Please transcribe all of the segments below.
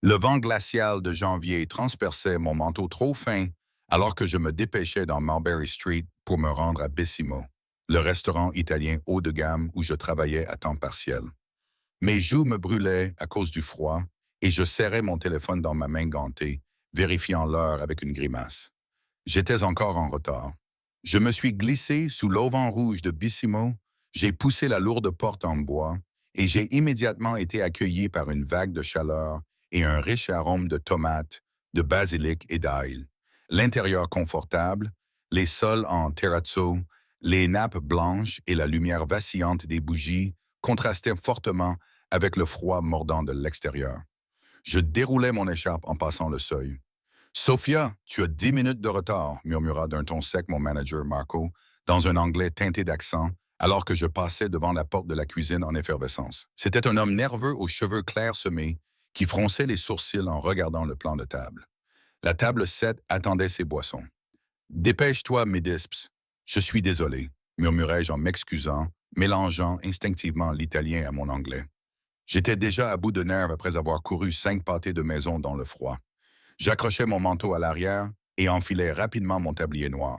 Le vent glacial de janvier transperçait mon manteau trop fin alors que je me dépêchais dans Mulberry Street pour me rendre à Bessimo, le restaurant italien haut de gamme où je travaillais à temps partiel. Mes joues me brûlaient à cause du froid et je serrais mon téléphone dans ma main gantée, vérifiant l'heure avec une grimace. J'étais encore en retard. Je me suis glissé sous l'auvent rouge de Bissimo, j'ai poussé la lourde porte en bois et j'ai immédiatement été accueilli par une vague de chaleur et un riche arôme de tomates, de basilic et d'ail. L'intérieur confortable, les sols en terrazzo, les nappes blanches et la lumière vacillante des bougies contrastaient fortement avec le froid mordant de l'extérieur. Je déroulais mon écharpe en passant le seuil. Sophia, tu as 10 minutes de retard, murmura d'un ton sec mon manager Marco, dans un anglais teinté d'accent, alors que je passais devant la porte de la cuisine en effervescence. C'était un homme nerveux aux cheveux clairsemés qui fronçait les sourcils en regardant le plan de table. La table 7 attendait ses boissons. Dépêche-toi, Médisps. Je suis désolé, murmurai-je en m'excusant, mélangeant instinctivement l'italien à mon anglais. J'étais déjà à bout de nerfs après avoir couru 5 pâtés de maison dans le froid. J'accrochai mon manteau à l'arrière et enfilai rapidement mon tablier noir.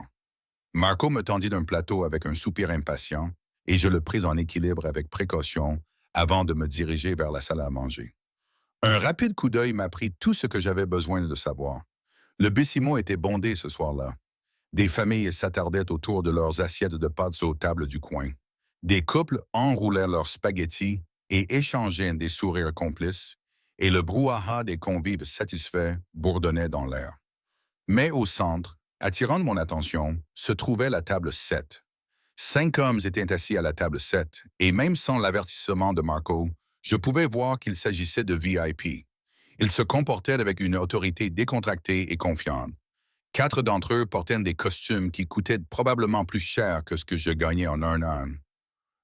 Marco me tendit d'un plateau avec un soupir impatient et je le pris en équilibre avec précaution avant de me diriger vers la salle à manger. Un rapide coup d'œil m'apprit tout ce que j'avais besoin de savoir. Le Bessimo était bondé ce soir-là. Des familles s'attardaient autour de leurs assiettes de pâtes aux tables du coin. Des couples enroulaient leurs spaghettis et échangeaient des sourires complices, et le brouhaha des convives satisfaits bourdonnait dans l'air. Mais au centre, attirant mon attention, se trouvait la table 7. 5 hommes étaient assis à la table 7, et même sans l'avertissement de Marco, je pouvais voir qu'il s'agissait de VIP. Ils se comportaient avec une autorité décontractée et confiante. 4 d'entre eux portaient des costumes qui coûtaient probablement plus cher que ce que je gagnais en un an.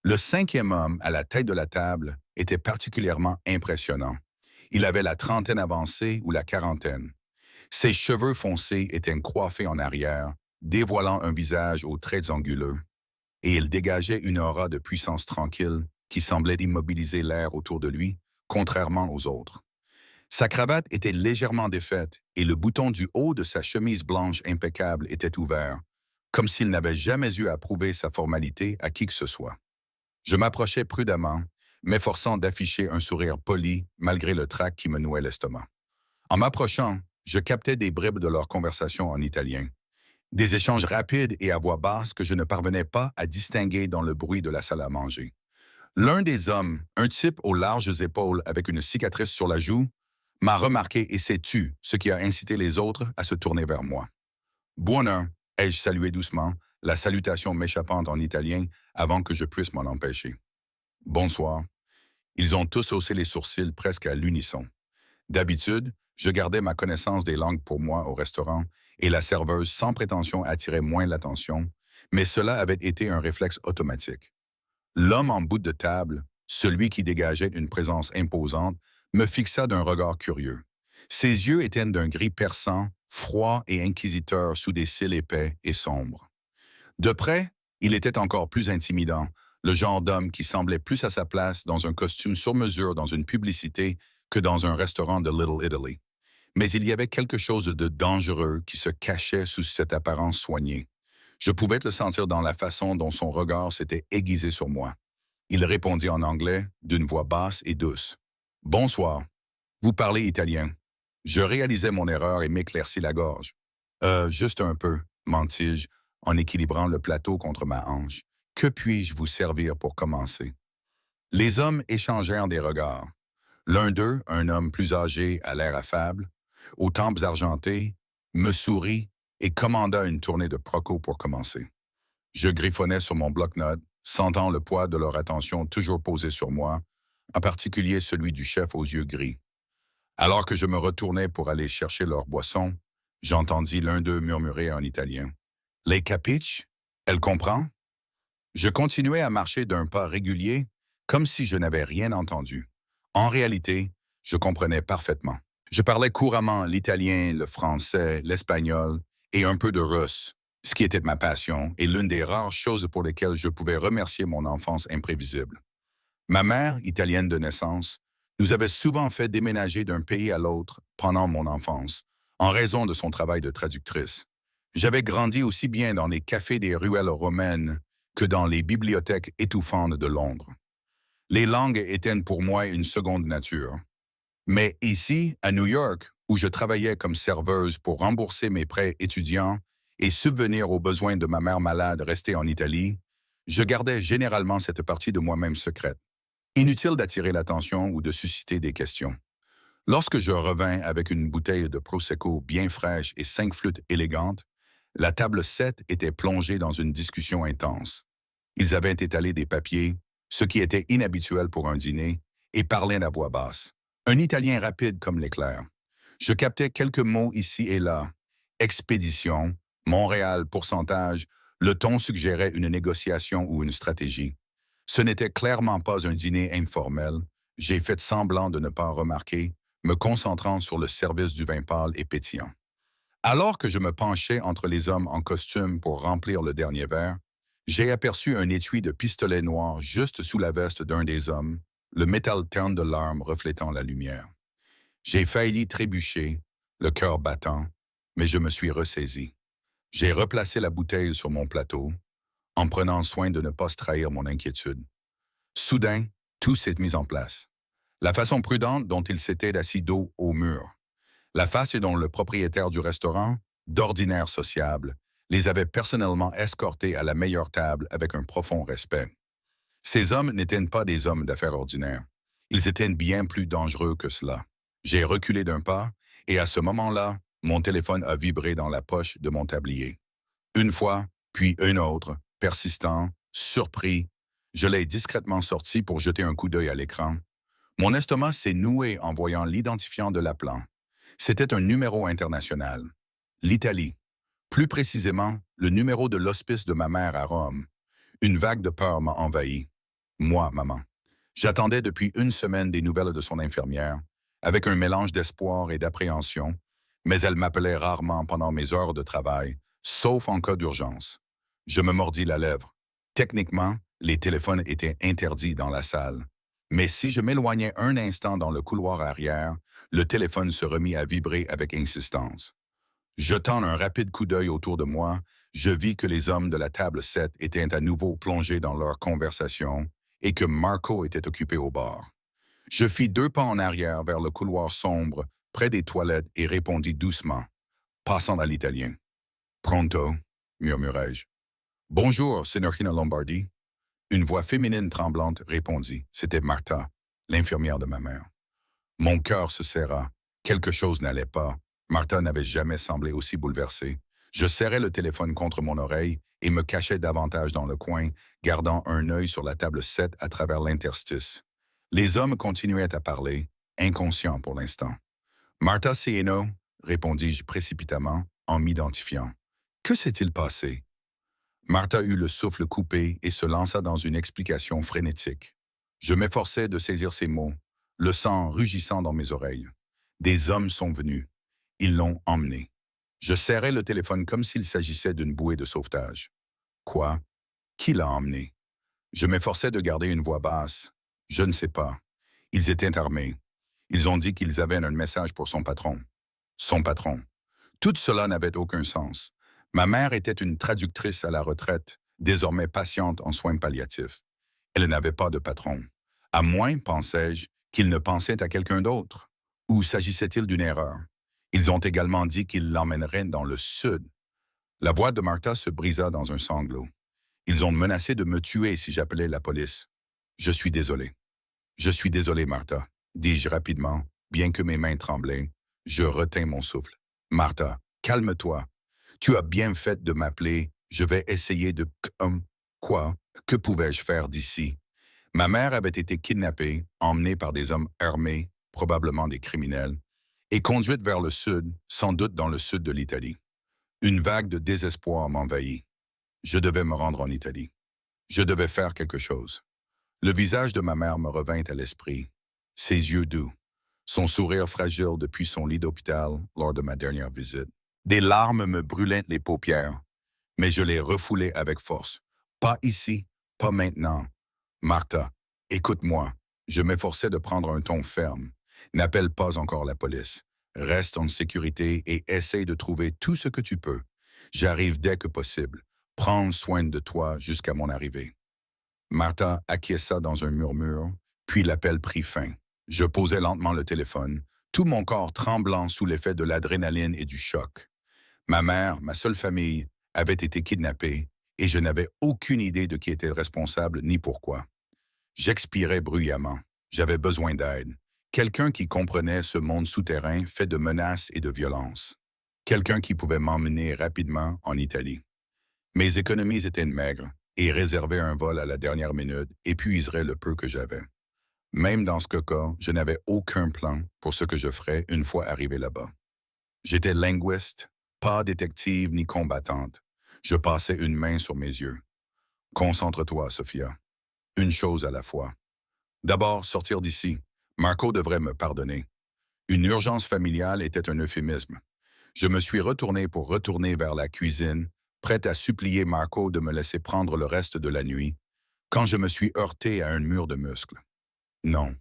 Le 5e homme, à la tête de la table, était particulièrement impressionnant. Il avait la trentaine avancée ou la quarantaine. Ses cheveux foncés étaient coiffés en arrière, dévoilant un visage aux traits anguleux, et il dégageait une aura de puissance tranquille qui semblait immobiliser l'air autour de lui, contrairement aux autres. Sa cravate était légèrement défaite et le bouton du haut de sa chemise blanche impeccable était ouvert, comme s'il n'avait jamais eu à prouver sa formalité à qui que ce soit. Je m'approchai prudemment, m'efforçant d'afficher un sourire poli malgré le trac qui me nouait l'estomac. En m'approchant, je captais des bribes de leur conversation en italien. Des échanges rapides et à voix basse que je ne parvenais pas à distinguer dans le bruit de la salle à manger. L'un des hommes, un type aux larges épaules avec une cicatrice sur la joue, m'a remarqué et s'est tu, ce qui a incité les autres à se tourner vers moi. Buona, ai-je salué doucement, la salutation m'échappant en italien avant que je puisse m'en empêcher. Bonsoir. Ils ont tous haussé les sourcils presque à l'unisson. D'habitude, je gardais ma connaissance des langues pour moi au restaurant et la serveuse sans prétention attirait moins l'attention, mais cela avait été un réflexe automatique. L'homme en bout de table, celui qui dégageait une présence imposante, me fixa d'un regard curieux. Ses yeux étaient d'un gris perçant, froid et inquisiteur sous des cils épais et sombres. De près, il était encore plus intimidant, le genre d'homme qui semblait plus à sa place dans un costume sur mesure dans une publicité que dans un restaurant de Little Italy. Mais il y avait quelque chose de dangereux qui se cachait sous cette apparence soignée. Je pouvais le sentir dans la façon dont son regard s'était aiguisé sur moi. Il répondit en anglais, d'une voix basse et douce. « Bonsoir. Vous parlez italien. » Je réalisais mon erreur et m'éclaircis la gorge. Juste un peu, mentis-je, en équilibrant le plateau contre ma hanche. Que puis-je vous servir pour commencer? Les hommes échangèrent des regards. L'un d'eux, un homme plus âgé à l'air affable, aux tempes argentées, me sourit et commanda une tournée de Proco pour commencer. Je griffonnais sur mon bloc-notes, sentant le poids de leur attention toujours posé sur moi, en particulier celui du chef aux yeux gris. Alors que je me retournais pour aller chercher leur boisson, j'entendis l'un d'eux murmurer en italien. « Les capiche? Elle comprend? » Je continuais à marcher d'un pas régulier, comme si je n'avais rien entendu. En réalité, je comprenais parfaitement. Je parlais couramment l'italien, le français, l'espagnol et un peu de russe, ce qui était ma passion et l'une des rares choses pour lesquelles je pouvais remercier mon enfance imprévisible. Ma mère, italienne de naissance, nous avait souvent fait déménager d'un pays à l'autre pendant mon enfance, en raison de son travail de traductrice. J'avais grandi aussi bien dans les cafés des ruelles romaines que dans les bibliothèques étouffantes de Londres. Les langues étaient pour moi une seconde nature. Mais ici, à New York, où je travaillais comme serveuse pour rembourser mes prêts étudiants et subvenir aux besoins de ma mère malade restée en Italie, je gardais généralement cette partie de moi-même secrète. Inutile d'attirer l'attention ou de susciter des questions. Lorsque je revins avec une bouteille de Prosecco bien fraîche et 5 flûtes élégantes, la table 7 était plongée dans une discussion intense. Ils avaient étalé des papiers, ce qui était inhabituel pour un dîner, et parlaient à voix basse. Un Italien rapide comme l'éclair. Je captais quelques mots ici et là. Expédition, Montréal, pourcentage, le ton suggérait une négociation ou une stratégie. Ce n'était clairement pas un dîner informel. J'ai fait semblant de ne pas remarquer, me concentrant sur le service du vin pâle et pétillant. Alors que je me penchais entre les hommes en costume pour remplir le dernier verre, j'ai aperçu un étui de pistolet noir juste sous la veste d'un des hommes, le métal terne de l'arme reflétant la lumière. J'ai failli trébucher, le cœur battant, mais je me suis ressaisi. J'ai replacé la bouteille sur mon plateau, en prenant soin de ne pas se trahir mon inquiétude. Soudain, tout s'est mis en place. La façon prudente dont il s'était assis dos au mur. La façon dont le propriétaire du restaurant, d'ordinaire sociable, les avait personnellement escortés à la meilleure table avec un profond respect. Ces hommes n'étaient pas des hommes d'affaires ordinaires. Ils étaient bien plus dangereux que cela. J'ai reculé d'un pas, et à ce moment-là, mon téléphone a vibré dans la poche de mon tablier. Une fois, puis une autre, persistant, surpris, je l'ai discrètement sorti pour jeter un coup d'œil à l'écran. Mon estomac s'est noué en voyant l'identifiant de l'appelant. C'était un numéro international. L'Italie. Plus précisément, le numéro de l'hospice de ma mère à Rome. Une vague de peur m'a envahi. Moi, maman. J'attendais depuis une semaine des nouvelles de son infirmière, avec un mélange d'espoir et d'appréhension, mais elle m'appelait rarement pendant mes heures de travail, sauf en cas d'urgence. Je me mordis la lèvre. Techniquement, les téléphones étaient interdits dans la salle. Mais si je m'éloignais un instant dans le couloir arrière, le téléphone se remit à vibrer avec insistance. Jetant un rapide coup d'œil autour de moi, je vis que les hommes de la table 7 étaient à nouveau plongés dans leur conversation et que Marco était occupé au bar. Je fis 2 pas en arrière vers le couloir sombre, près des toilettes, et répondis doucement, passant à l'italien. Pronto, murmurai-je. Bonjour, signorina Lombardi. Une voix féminine tremblante répondit. C'était Martha, l'infirmière de ma mère. Mon cœur se serra. Quelque chose n'allait pas. Martha n'avait jamais semblé aussi bouleversée. Je serrais le téléphone contre mon oreille et me cachais davantage dans le coin, gardant un œil sur la table 7 à travers l'interstice. Les hommes continuaient à parler, inconscients pour l'instant. Martha Sieno, répondis-je précipitamment en m'identifiant. Que s'est-il passé? Martha eut le souffle coupé et se lança dans une explication frénétique. Je m'efforçais de saisir ses mots, le sang rugissant dans mes oreilles. Des hommes sont venus. Ils l'ont emmené. Je serrais le téléphone comme s'il s'agissait d'une bouée de sauvetage. Quoi? Qui l'a emmené? Je m'efforçais de garder une voix basse. Je ne sais pas. Ils étaient armés. Ils ont dit qu'ils avaient un message pour son patron. Son patron. Tout cela n'avait aucun sens. Ma mère était une traductrice à la retraite, désormais patiente en soins palliatifs. Elle n'avait pas de patron. À moins, pensais-je, qu'il ne pensait à quelqu'un d'autre. Ou s'agissait-il d'une erreur? Ils ont également dit qu'ils l'emmèneraient dans le sud. La voix de Martha se brisa dans un sanglot. Ils ont menacé de me tuer si j'appelais la police. Je suis désolé. Je suis désolé, Martha, dis-je rapidement, bien que mes mains tremblaient. Je retins mon souffle. Martha, calme-toi. Tu as bien fait de m'appeler. Je vais essayer de... Quoi? Que pouvais-je faire d'ici? Ma mère avait été kidnappée, emmenée par des hommes armés, probablement des criminels, et conduite vers le sud, sans doute dans le sud de l'Italie. Une vague de désespoir m'envahit. Je devais me rendre en Italie. Je devais faire quelque chose. Le visage de ma mère me revint à l'esprit. Ses yeux doux, son sourire fragile depuis son lit d'hôpital lors de ma dernière visite. Des larmes me brûlaient les paupières, mais je les refoulais avec force. Pas ici, pas maintenant. Martha, écoute-moi. Je m'efforçais de prendre un ton ferme. N'appelle pas encore la police. Reste en sécurité et essaye de trouver tout ce que tu peux. J'arrive dès que possible. Prends soin de toi jusqu'à mon arrivée. Martha acquiesça dans un murmure, puis l'appel prit fin. Je posai lentement le téléphone, tout mon corps tremblant sous l'effet de l'adrénaline et du choc. Ma mère, ma seule famille, avait été kidnappée et je n'avais aucune idée de qui était responsable ni pourquoi. J'expirais bruyamment. J'avais besoin d'aide. Quelqu'un qui comprenait ce monde souterrain fait de menaces et de violences. Quelqu'un qui pouvait m'emmener rapidement en Italie. Mes économies étaient maigres et réserver un vol à la dernière minute épuiserait le peu que j'avais. Même dans ce cas, je n'avais aucun plan pour ce que je ferais une fois arrivé là-bas. J'étais linguiste, pas détective ni combattante. Je passais une main sur mes yeux. Concentre-toi, Sophia. Une chose à la fois. D'abord, sortir d'ici. Marco devrait me pardonner. Une urgence familiale était un euphémisme. Je me suis retourné pour retourner vers la cuisine, prêt à supplier Marco de me laisser prendre le reste de la nuit, quand je me suis heurté à un mur de muscles. Non,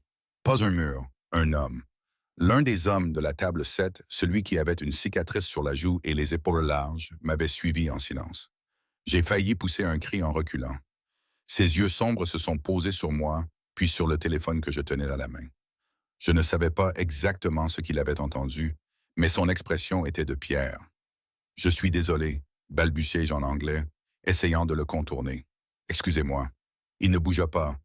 pas un mur, un homme. L'un des hommes de la table 7, celui qui avait une cicatrice sur la joue et les épaules larges, m'avait suivi en silence. J'ai failli pousser un cri en reculant. Ses yeux sombres se sont posés sur moi, puis sur le téléphone que je tenais à la main. Je ne savais pas exactement ce qu'il avait entendu, mais son expression était de pierre. « Je suis désolé », balbutiai-je en anglais, essayant de le contourner. « Excusez-moi. » Il ne bougea pas.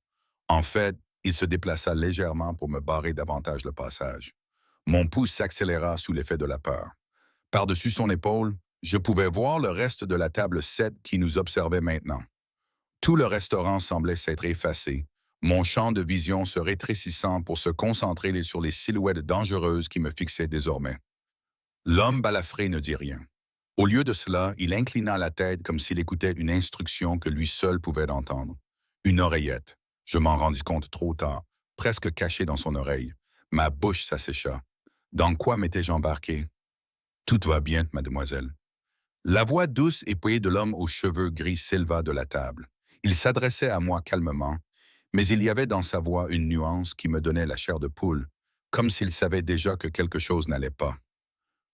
En fait, il se déplaça légèrement pour me barrer davantage le passage. Mon pouce s'accéléra sous l'effet de la peur. Par-dessus son épaule, je pouvais voir le reste de la table 7 qui nous observait maintenant. Tout le restaurant semblait s'être effacé, mon champ de vision se rétrécissant pour se concentrer sur les silhouettes dangereuses qui me fixaient désormais. L'homme balafré ne dit rien. Au lieu de cela, il inclina la tête comme s'il écoutait une instruction que lui seul pouvait entendre. Une oreillette. Je m'en rendis compte trop tard, presque cachée dans son oreille. Ma bouche s'assécha. Dans quoi m'étais-je embarqué? Tout va bien, mademoiselle. La voix douce et poignée de l'homme aux cheveux gris s'éleva de la table. Il s'adressait à moi calmement, mais il y avait dans sa voix une nuance qui me donnait la chair de poule, comme s'il savait déjà que quelque chose n'allait pas.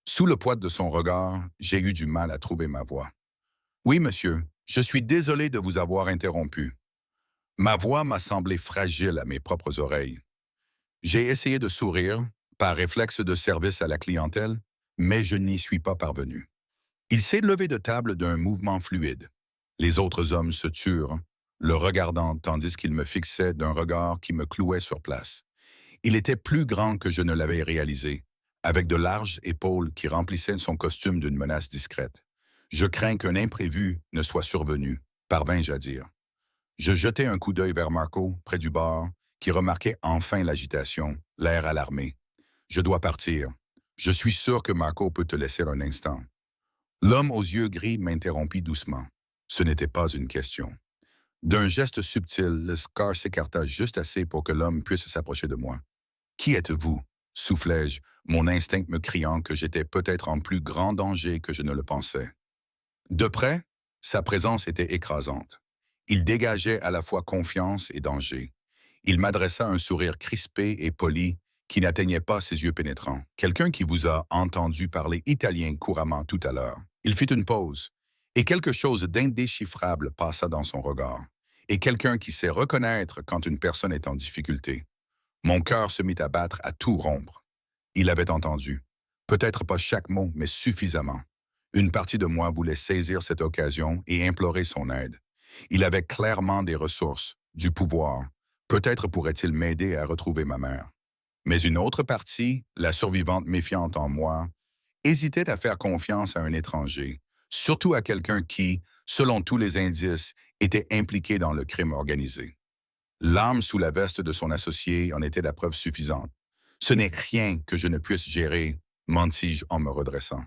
Sous le poids de son regard, j'ai eu du mal à trouver ma voix. « Oui, monsieur, je suis désolé de vous avoir interrompu. » Ma voix m'a semblé fragile à mes propres oreilles. J'ai essayé de sourire, par réflexe de service à la clientèle, mais je n'y suis pas parvenu. Il s'est levé de table d'un mouvement fluide. Les autres hommes se turent, le regardant tandis qu'il me fixait d'un regard qui me clouait sur place. Il était plus grand que je ne l'avais réalisé, avec de larges épaules qui remplissaient son costume d'une menace discrète. Je crains qu'un imprévu ne soit survenu, parvins-je à dire. Je jetai un coup d'œil vers Marco, près du bar, qui remarquait enfin l'agitation, l'air alarmé. « Je dois partir. Je suis sûr que Marco peut te laisser un instant. » L'homme aux yeux gris m'interrompit doucement. Ce n'était pas une question. D'un geste subtil, le scar s'écarta juste assez pour que l'homme puisse s'approcher de moi. « Qui êtes-vous » soufflai-je, mon instinct me criant que j'étais peut-être en plus grand danger que je ne le pensais. De près, sa présence était écrasante. Il dégageait à la fois confiance et danger. Il m'adressa un sourire crispé et poli qui n'atteignait pas ses yeux pénétrants. Quelqu'un qui vous a entendu parler italien couramment tout à l'heure. Il fit une pause, et quelque chose d'indéchiffrable passa dans son regard. Et quelqu'un qui sait reconnaître quand une personne est en difficulté. Mon cœur se mit à battre à tout rompre. Il avait entendu. Peut-être pas chaque mot, mais suffisamment. Une partie de moi voulait saisir cette occasion et implorer son aide. Il avait clairement des ressources, du pouvoir. Peut-être pourrait-il m'aider à retrouver ma mère. Mais une autre partie, la survivante méfiante en moi, hésitait à faire confiance à un étranger, surtout à quelqu'un qui, selon tous les indices, était impliqué dans le crime organisé. L'arme sous la veste de son associé en était la preuve suffisante. Ce n'est rien que je ne puisse gérer, mentis-je en me redressant.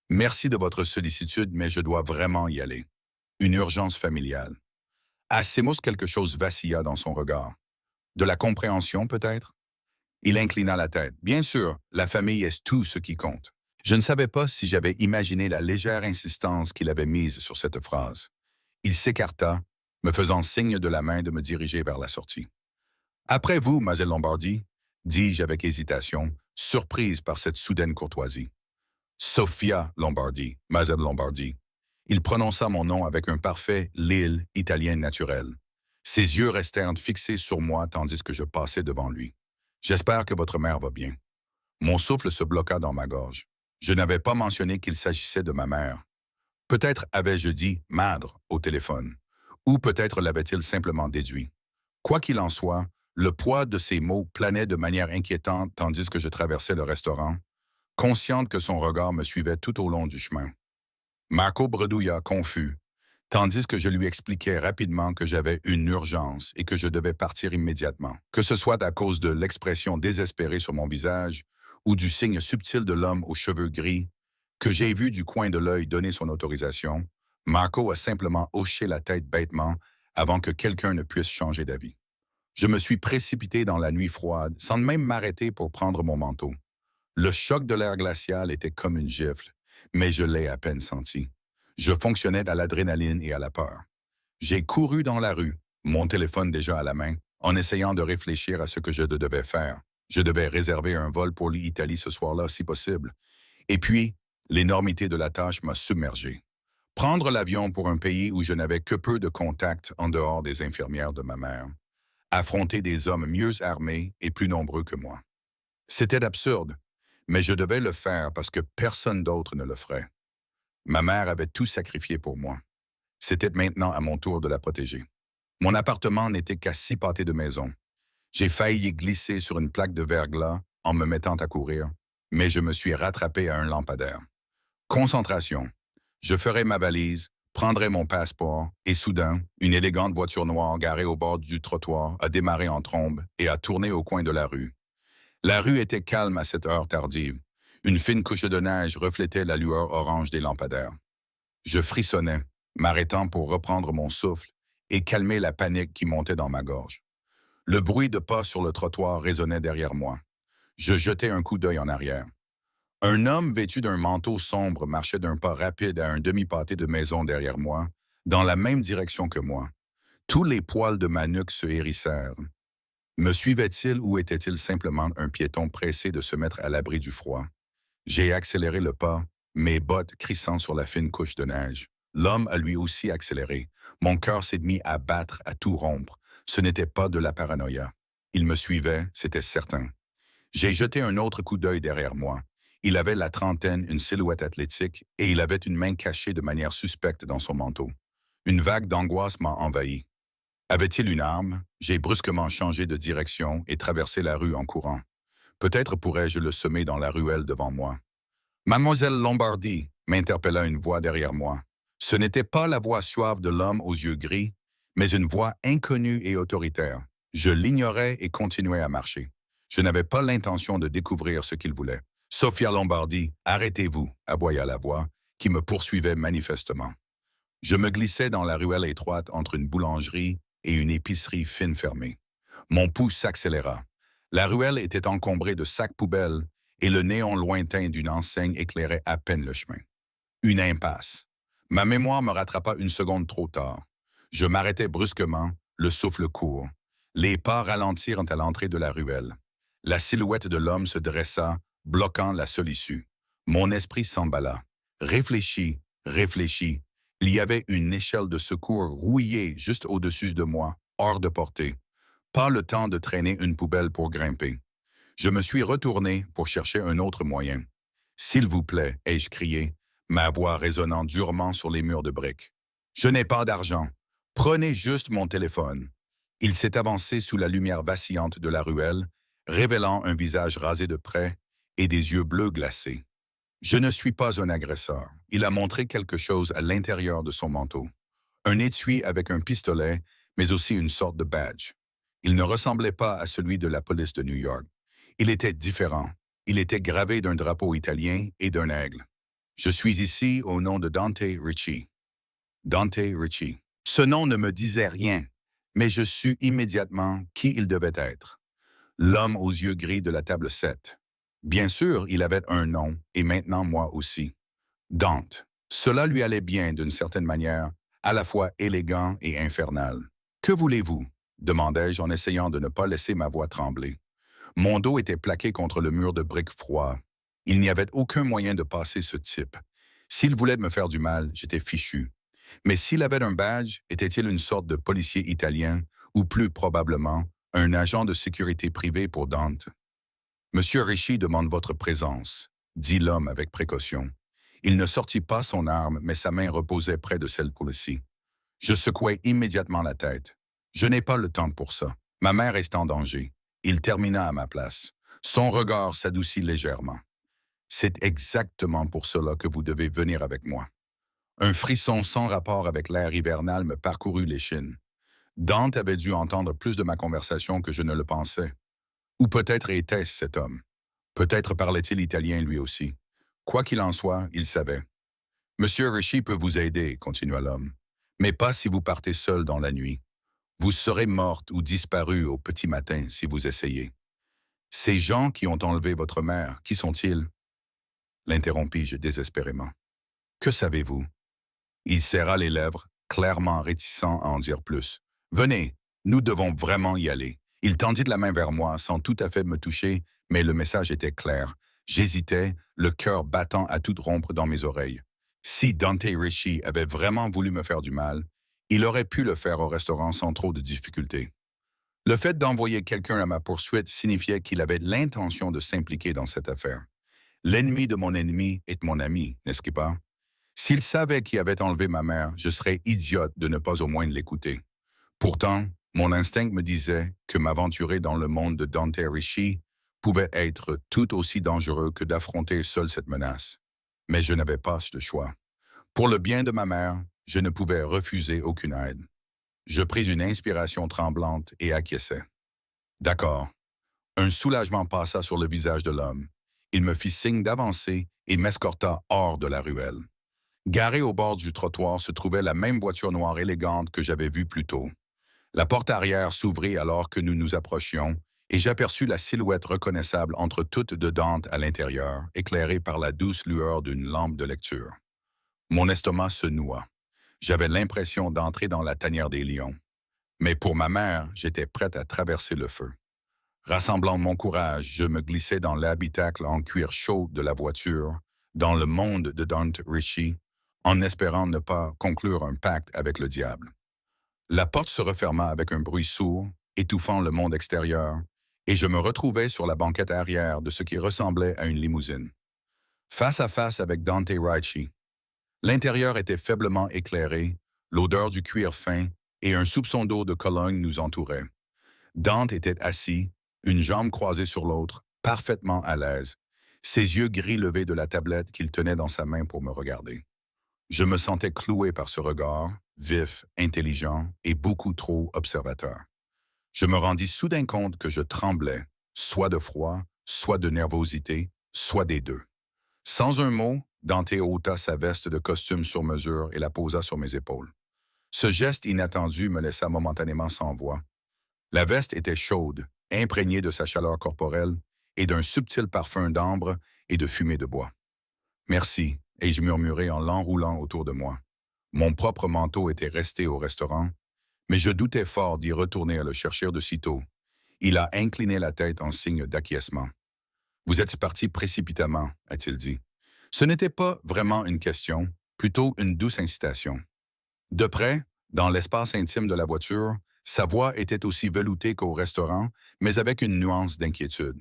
Merci de votre sollicitude, mais je dois vraiment y aller. Une urgence familiale. À ces mots, quelque chose vacilla dans son regard. De la compréhension, peut-être? Il inclina la tête. Bien sûr, la famille est tout ce qui compte. Je ne savais pas si j'avais imaginé la légère insistance qu'il avait mise sur cette phrase. Il s'écarta, me faisant signe de la main de me diriger vers la sortie. Après vous, Mademoiselle Lombardi, dis-je avec hésitation, surprise par cette soudaine courtoisie. Sophia Lombardi, Mademoiselle Lombardi. Il prononça mon nom avec un parfait Lille italien naturel. Ses yeux restèrent fixés sur moi tandis que je passais devant lui. J'espère que votre mère va bien. Mon souffle se bloqua dans ma gorge. Je n'avais pas mentionné qu'il s'agissait de ma mère. Peut-être avais-je dit madre au téléphone, ou peut-être l'avait-il simplement déduit. Quoi qu'il en soit, le poids de ces mots planait de manière inquiétante tandis que je traversais le restaurant, consciente que son regard me suivait tout au long du chemin. Marco bredouilla, confus, tandis que je lui expliquais rapidement que j'avais une urgence et que je devais partir immédiatement, que ce soit à cause de l'expression désespérée sur mon visage ou du signe subtil de l'homme aux cheveux gris, que j'ai vu du coin de l'œil donner son autorisation. Marco a simplement hoché la tête bêtement avant que quelqu'un ne puisse changer d'avis. Je me suis précipité dans la nuit froide, sans même m'arrêter pour prendre mon manteau. Le choc de l'air glacial était comme une gifle, mais je l'ai à peine senti. Je fonctionnais à l'adrénaline et à la peur. J'ai couru dans la rue, mon téléphone déjà à la main, en essayant de réfléchir à ce que je devais faire. Je devais réserver un vol pour l'Italie ce soir-là, si possible. Et puis, l'énormité de la tâche m'a submergé. Prendre l'avion pour un pays où je n'avais que peu de contacts en dehors des infirmières de ma mère. Affronter des hommes mieux armés et plus nombreux que moi. C'était absurde, mais je devais le faire parce que personne d'autre ne le ferait. Ma mère avait tout sacrifié pour moi. C'était maintenant à mon tour de la protéger. Mon appartement n'était qu'à 6 pâtés de maison. J'ai failli y glisser sur une plaque de verglas en me mettant à courir, mais je me suis rattrapé à un lampadaire. Concentration. Je ferai ma valise, prendrai mon passeport, et soudain, une élégante voiture noire garée au bord du trottoir a démarré en trombe et a tourné au coin de la rue. La rue était calme à cette heure tardive. Une fine couche de neige reflétait la lueur orange des lampadaires. Je frissonnais, m'arrêtant pour reprendre mon souffle et calmer la panique qui montait dans ma gorge. Le bruit de pas sur le trottoir résonnait derrière moi. Je jetai un coup d'œil en arrière. Un homme vêtu d'un manteau sombre marchait d'un pas rapide à un demi-pâté de maison derrière moi, dans la même direction que moi. Tous les poils de ma nuque se hérissèrent. Me suivait-il ou était-il simplement un piéton pressé de se mettre à l'abri du froid? J'ai accéléré le pas, mes bottes crissant sur la fine couche de neige. L'homme a lui aussi accéléré. Mon cœur s'est mis à battre, à tout rompre. Ce n'était pas de la paranoïa. Il me suivait, c'était certain. J'ai jeté un autre coup d'œil derrière moi. Il avait la trentaine, une silhouette athlétique, et il avait une main cachée de manière suspecte dans son manteau. Une vague d'angoisse m'a envahi. Avait-il une arme? J'ai brusquement changé de direction et traversé la rue en courant. Peut-être pourrais-je le semer dans la ruelle devant moi. Mademoiselle Lombardi, m'interpella une voix derrière moi. Ce n'était pas la voix suave de l'homme aux yeux gris, mais une voix inconnue et autoritaire. Je l'ignorais et continuais à marcher. Je n'avais pas l'intention de découvrir ce qu'il voulait. Sophia Lombardi, arrêtez-vous, aboya la voix, qui me poursuivait manifestement. Je me glissais dans la ruelle étroite entre une boulangerie et une épicerie fine fermée. Mon pouls s'accéléra. La ruelle était encombrée de sacs poubelles et le néon lointain d'une enseigne éclairait à peine le chemin. Une impasse. Ma mémoire me rattrapa une seconde trop tard. Je m'arrêtai brusquement, le souffle court. Les pas ralentirent à l'entrée de la ruelle. La silhouette de l'homme se dressa, bloquant la seule issue. Mon esprit s'emballa. Réfléchis, réfléchis. Il y avait une échelle de secours rouillée juste au-dessus de moi, hors de portée. Pas le temps de traîner une poubelle pour grimper. Je me suis retourné pour chercher un autre moyen. « S'il vous plaît », ai-je crié, ma voix résonnant durement sur les murs de briques. « Je n'ai pas d'argent. Prenez juste mon téléphone. » Il s'est avancé sous la lumière vacillante de la ruelle, révélant un visage rasé de près et des yeux bleus glacés. Je ne suis pas un agresseur. Il a montré quelque chose à l'intérieur de son manteau. Un étui avec un pistolet, mais aussi une sorte de badge. Il ne ressemblait pas à celui de la police de New York. Il était différent. Il était gravé d'un drapeau italien et d'un aigle. Je suis ici au nom de Dante Ricci. Dante Ricci. Ce nom ne me disait rien, mais je sus immédiatement qui il devait être. L'homme aux yeux gris de la table 7. Bien sûr, il avait un nom, et maintenant moi aussi. Dante. Cela lui allait bien d'une certaine manière, à la fois élégant et infernal. Que voulez-vous? demandai-je en essayant de ne pas laisser ma voix trembler. Mon dos était plaqué contre le mur de briques froid. Il n'y avait aucun moyen de passer ce type. S'il voulait me faire du mal, j'étais fichu. Mais s'il avait un badge, était-il une sorte de policier italien ou plus probablement un agent de sécurité privée pour Dante? Monsieur Ricci demande votre présence, dit l'homme avec précaution. Il ne sortit pas son arme, mais sa main reposait près de celle pour-ci. Je secouai immédiatement la tête. Je n'ai pas le temps pour ça. Ma mère est en danger. Il termina à ma place. Son regard s'adoucit légèrement. C'est exactement pour cela que vous devez venir avec moi. Un frisson sans rapport avec l'air hivernal me parcourut l'échine. Dante avait dû entendre plus de ma conversation que je ne le pensais. Ou peut-être était-ce cet homme. Peut-être parlait-il italien lui aussi. Quoi qu'il en soit, il savait. Monsieur Ricci peut vous aider, continua l'homme, mais pas si vous partez seul dans la nuit. Vous serez morte ou disparue au petit matin si vous essayez. Ces gens qui ont enlevé votre mère, qui sont-ils? L'interrompis-je désespérément. Que savez-vous? Il serra les lèvres, clairement réticent à en dire plus. Venez, nous devons vraiment y aller. Il tendit de la main vers moi sans tout à fait me toucher, mais le message était clair. J'hésitais, le cœur battant à toute rompre dans mes oreilles. Si Dante Ricci avait vraiment voulu me faire du mal, il aurait pu le faire au restaurant sans trop de difficultés. Le fait d'envoyer quelqu'un à ma poursuite signifiait qu'il avait l'intention de s'impliquer dans cette affaire. L'ennemi de mon ennemi est mon ami, n'est-ce pas? S'il savait qui avait enlevé ma mère, je serais idiote de ne pas au moins l'écouter. Pourtant, mon instinct me disait que m'aventurer dans le monde de Dante Ricci pouvait être tout aussi dangereux que d'affronter seul cette menace. Mais je n'avais pas ce choix. Pour le bien de ma mère, je ne pouvais refuser aucune aide. Je pris une inspiration tremblante et acquiesçai. D'accord. Un soulagement passa sur le visage de l'homme. Il me fit signe d'avancer et m'escorta hors de la ruelle. Garée au bord du trottoir se trouvait la même voiture noire élégante que j'avais vue plus tôt. La porte arrière s'ouvrit alors que nous nous approchions, et j'aperçus la silhouette reconnaissable entre toutes de Dante à l'intérieur, éclairée par la douce lueur d'une lampe de lecture. Mon estomac se noua. J'avais l'impression d'entrer dans la tanière des lions. Mais pour ma mère, j'étais prête à traverser le feu. Rassemblant mon courage, je me glissai dans l'habitacle en cuir chaud de la voiture, dans le monde de Dante Ricci, en espérant ne pas conclure un pacte avec le diable. La porte se referma avec un bruit sourd, étouffant le monde extérieur, et je me retrouvai sur la banquette arrière de ce qui ressemblait à une limousine. Face à face avec Dante Ricci. L'intérieur était faiblement éclairé, l'odeur du cuir fin et un soupçon d'eau de Cologne nous entouraient. Dante était assis, une jambe croisée sur l'autre, parfaitement à l'aise, ses yeux gris levés de la tablette qu'il tenait dans sa main pour me regarder. Je me sentais cloué par ce regard, vif, intelligent et beaucoup trop observateur. Je me rendis soudain compte que je tremblais, soit de froid, soit de nervosité, soit des deux. Sans un mot, Dante ôta sa veste de costume sur mesure et la posa sur mes épaules. Ce geste inattendu me laissa momentanément sans voix. La veste était chaude, imprégnée de sa chaleur corporelle et d'un subtil parfum d'ambre et de fumée de bois. Merci, ai-je murmuré en l'enroulant autour de moi. Mon propre manteau était resté au restaurant, mais je doutais fort d'y retourner à le chercher de sitôt. Il a incliné la tête en signe d'acquiescement. Vous êtes parti précipitamment, a-t-il dit. Ce n'était pas vraiment une question, plutôt une douce incitation. De près, dans l'espace intime de la voiture, sa voix était aussi veloutée qu'au restaurant, mais avec une nuance d'inquiétude.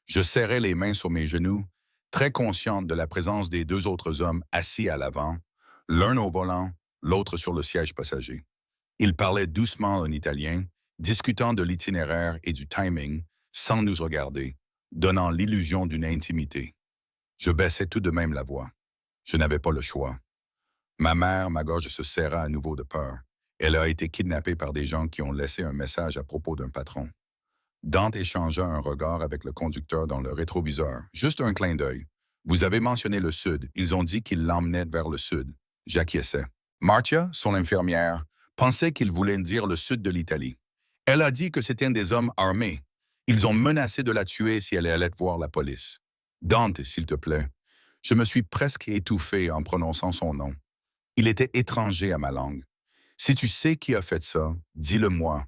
Je serrais les mains sur mes genoux, très consciente de la présence des deux autres hommes assis à l'avant, l'un au volant, l'autre sur le siège passager. Ils parlaient doucement en italien, discutant de l'itinéraire et du timing, sans nous regarder, donnant l'illusion d'une intimité. Je baissai tout de même la voix. Je n'avais pas le choix. Ma gorge se serra à nouveau de peur. Elle a été kidnappée par des gens qui ont laissé un message à propos d'un patron. Dante échangea un regard avec le conducteur dans le rétroviseur. Juste un clin d'œil. Vous avez mentionné le sud. Ils ont dit qu'ils l'emmenaient vers le sud. J'acquiesçais. Marcia, son infirmière, pensait qu'ils voulaient dire le sud de l'Italie. Elle a dit que c'était des hommes armés. Ils ont menacé de la tuer si elle allait voir la police. Dante, s'il te plaît. Je me suis presque étouffé en prononçant son nom. Il était étranger à ma langue. Si tu sais qui a fait ça, dis-le-moi.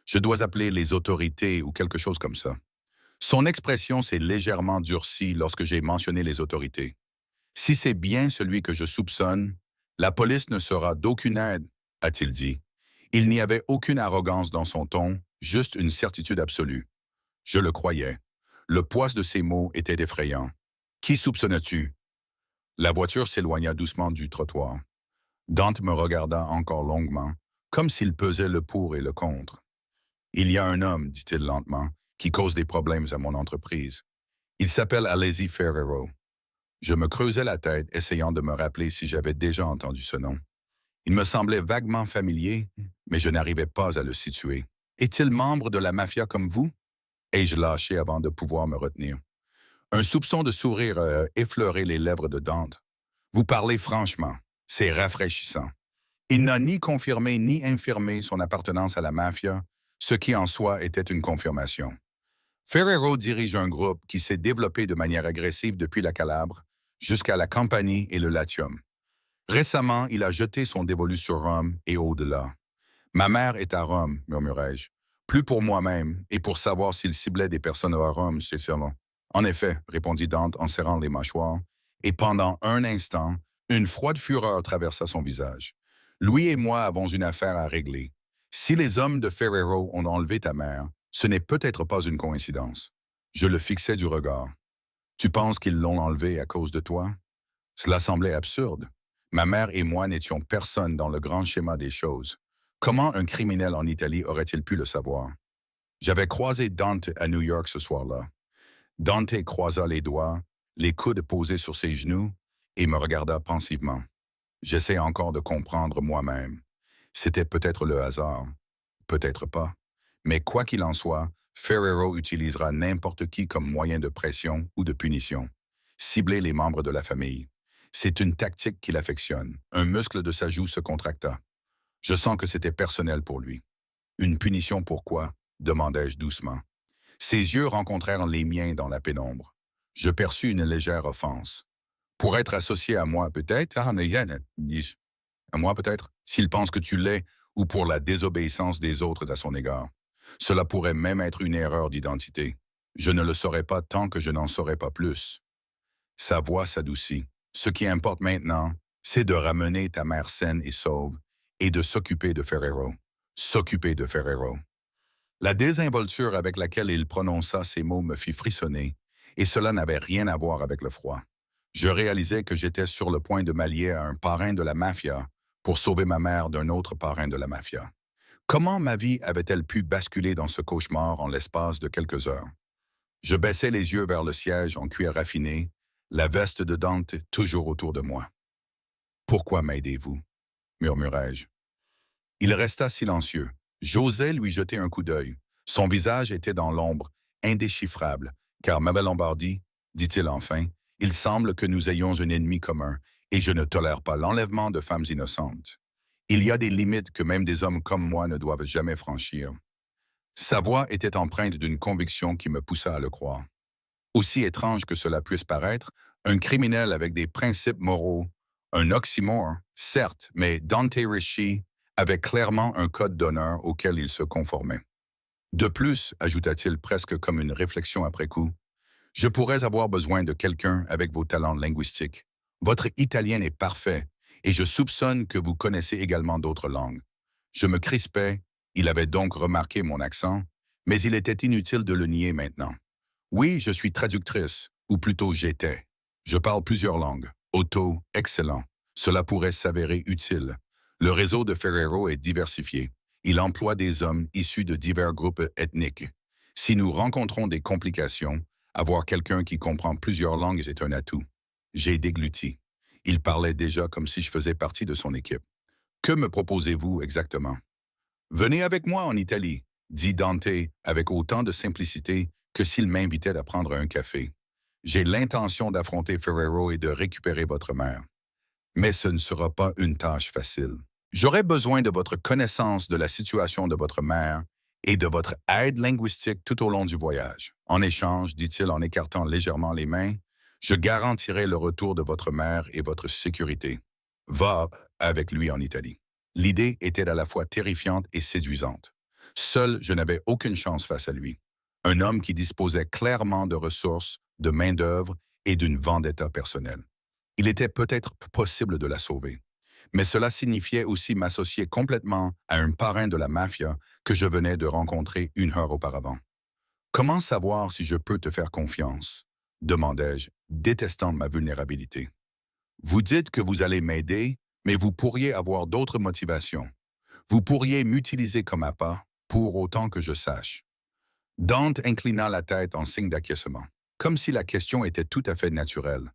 Je dois appeler les autorités ou quelque chose comme ça. Son expression s'est légèrement durcie lorsque j'ai mentionné les autorités. Si c'est bien celui que je soupçonne, la police ne sera d'aucune aide, a-t-il dit. Il n'y avait aucune arrogance dans son ton, juste une certitude absolue. Je le croyais. Le poids de ses mots était effrayant. Qui soupçonnes-tu? La voiture s'éloigna doucement du trottoir. Dante me regarda encore longuement, comme s'il pesait le pour et le contre. Il y a un homme, dit-il lentement, qui cause des problèmes à mon entreprise. Il s'appelle Alesi Ferrero. Je me creusais la tête, essayant de me rappeler si j'avais déjà entendu ce nom. Il me semblait vaguement familier, mais je n'arrivais pas à le situer. Est-il membre de la mafia comme vous? Ai-je lâché avant de pouvoir me retenir? Un soupçon de sourire a effleuré les lèvres de Dante. Vous parlez franchement. C'est rafraîchissant. Il n'a ni confirmé ni infirmé son appartenance à la mafia, ce qui en soi était une confirmation. Ferrero dirige un groupe qui s'est développé de manière agressive depuis la Calabre jusqu'à la Campanie et le Latium. Récemment, il a jeté son dévolu sur Rome et au-delà. Ma mère est à Rome, murmurai-je. Plus pour moi-même et pour savoir s'il ciblait des personnes à Rome, c'est sûrement. En effet, répondit Dante en serrant les mâchoires, et pendant un instant, une froide fureur traversa son visage. Louis et moi avons une affaire à régler. Si les hommes de Ferrero ont enlevé ta mère, ce n'est peut-être pas une coïncidence. Je le fixais du regard. Tu penses qu'ils l'ont enlevé à cause de toi? Cela semblait absurde. Ma mère et moi n'étions personne dans le grand schéma des choses. Comment un criminel en Italie aurait-il pu le savoir? J'avais croisé Dante à New York ce soir-là. Dante croisa les doigts, les coudes posés sur ses genoux, et me regarda pensivement. J'essaie encore de comprendre moi-même. C'était peut-être le hasard, peut-être pas. Mais quoi qu'il en soit, Ferrero utilisera n'importe qui comme moyen de pression ou de punition. Cibler les membres de la famille. C'est une tactique qu'il affectionne. Un muscle de sa joue se contracta. Je sens que c'était personnel pour lui. Une punition pourquoi? Demandai-je doucement. Ses yeux rencontrèrent les miens dans la pénombre. Je perçus une légère offense. Pour être associé à moi, peut-être, dis-je. À moi, peut-être, s'il pense que tu l'es, ou pour la désobéissance des autres à son égard. Cela pourrait même être une erreur d'identité. Je ne le saurais pas tant que je n'en saurais pas plus. Sa voix s'adoucit. Ce qui importe maintenant, c'est de ramener ta mère saine et sauve et de s'occuper de Ferrero. S'occuper de Ferrero. La désinvolture avec laquelle il prononça ces mots me fit frissonner, et cela n'avait rien à voir avec le froid. Je réalisais que j'étais sur le point de m'allier à un parrain de la mafia pour sauver ma mère d'un autre parrain de la mafia. Comment ma vie avait-elle pu basculer dans ce cauchemar en l'espace de quelques heures? Je baissai les yeux vers le siège en cuir raffiné, la veste de Dante toujours autour de moi. « Pourquoi m'aidez-vous? » murmurai-je. Il resta silencieux. J'osais lui jeter un coup d'œil. Son visage était dans l'ombre, indéchiffrable, car Mabel Lombardi, dit-il enfin, il semble que nous ayons un ennemi commun, et je ne tolère pas l'enlèvement de femmes innocentes. Il y a des limites que même des hommes comme moi ne doivent jamais franchir. Sa voix était empreinte d'une conviction qui me poussa à le croire. Aussi étrange que cela puisse paraître, un criminel avec des principes moraux, un oxymore, certes, mais Dante Ricci avait clairement un code d'honneur auquel il se conformait. De plus, ajouta-t-il presque comme une réflexion après coup, je pourrais avoir besoin de quelqu'un avec vos talents linguistiques. Votre italien est parfait, et je soupçonne que vous connaissez également d'autres langues. Je me crispais, il avait donc remarqué mon accent, mais il était inutile de le nier maintenant. Oui, je suis traductrice, ou plutôt j'étais. Je parle plusieurs langues. Auto, excellent. Cela pourrait s'avérer utile. Le réseau de Ferrero est diversifié. Il emploie des hommes issus de divers groupes ethniques. Si nous rencontrons des complications, avoir quelqu'un qui comprend plusieurs langues est un atout. J'ai dégluti. Il parlait déjà comme si je faisais partie de son équipe. Que me proposez-vous exactement? Venez avec moi en Italie, dit Dante avec autant de simplicité que s'il m'invitait à prendre un café. J'ai l'intention d'affronter Ferrero et de récupérer votre mère. Mais ce ne sera pas une tâche facile. J'aurai besoin de votre connaissance de la situation de votre mère et de votre aide linguistique tout au long du voyage. En échange, dit-il en écartant légèrement les mains, je garantirai le retour de votre mère et votre sécurité. Va avec lui en Italie. L'idée était à la fois terrifiante et séduisante. Seul, je n'avais aucune chance face à lui. Un homme qui disposait clairement de ressources, de main-d'œuvre et d'une vendetta personnelle. Il était peut-être possible de la sauver. Mais cela signifiait aussi m'associer complètement à un parrain de la mafia que je venais de rencontrer une heure auparavant. Comment savoir si je peux te faire confiance? Demandai-je, détestant ma vulnérabilité. Vous dites que vous allez m'aider, mais vous pourriez avoir d'autres motivations. Vous pourriez m'utiliser comme appât, pour autant que je sache. Dante inclina la tête en signe d'acquiescement, comme si la question était tout à fait naturelle.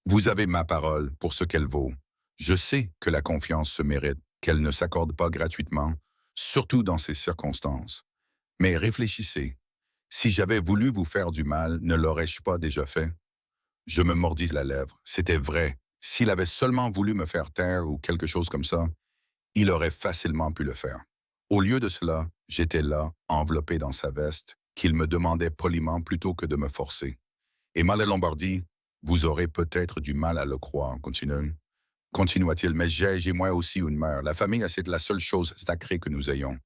Vous avez ma parole pour ce qu'elle vaut. Je sais que la confiance se mérite, qu'elle ne s'accorde pas gratuitement, surtout dans ces circonstances. Mais réfléchissez. Si j'avais voulu vous faire du mal, ne l'aurais-je pas déjà fait? Je me mordis la lèvre. C'était vrai. S'il avait seulement voulu me faire taire ou quelque chose comme ça, il aurait facilement pu le faire. Au lieu de cela, j'étais là, enveloppé dans sa veste, qu'il me demandait poliment plutôt que de me forcer. Et Malais Lombardi, vous aurez peut-être du mal à le croire, continua-t-il, mais j'ai moi aussi une mère. La famille, c'est la seule chose sacrée que nous ayons.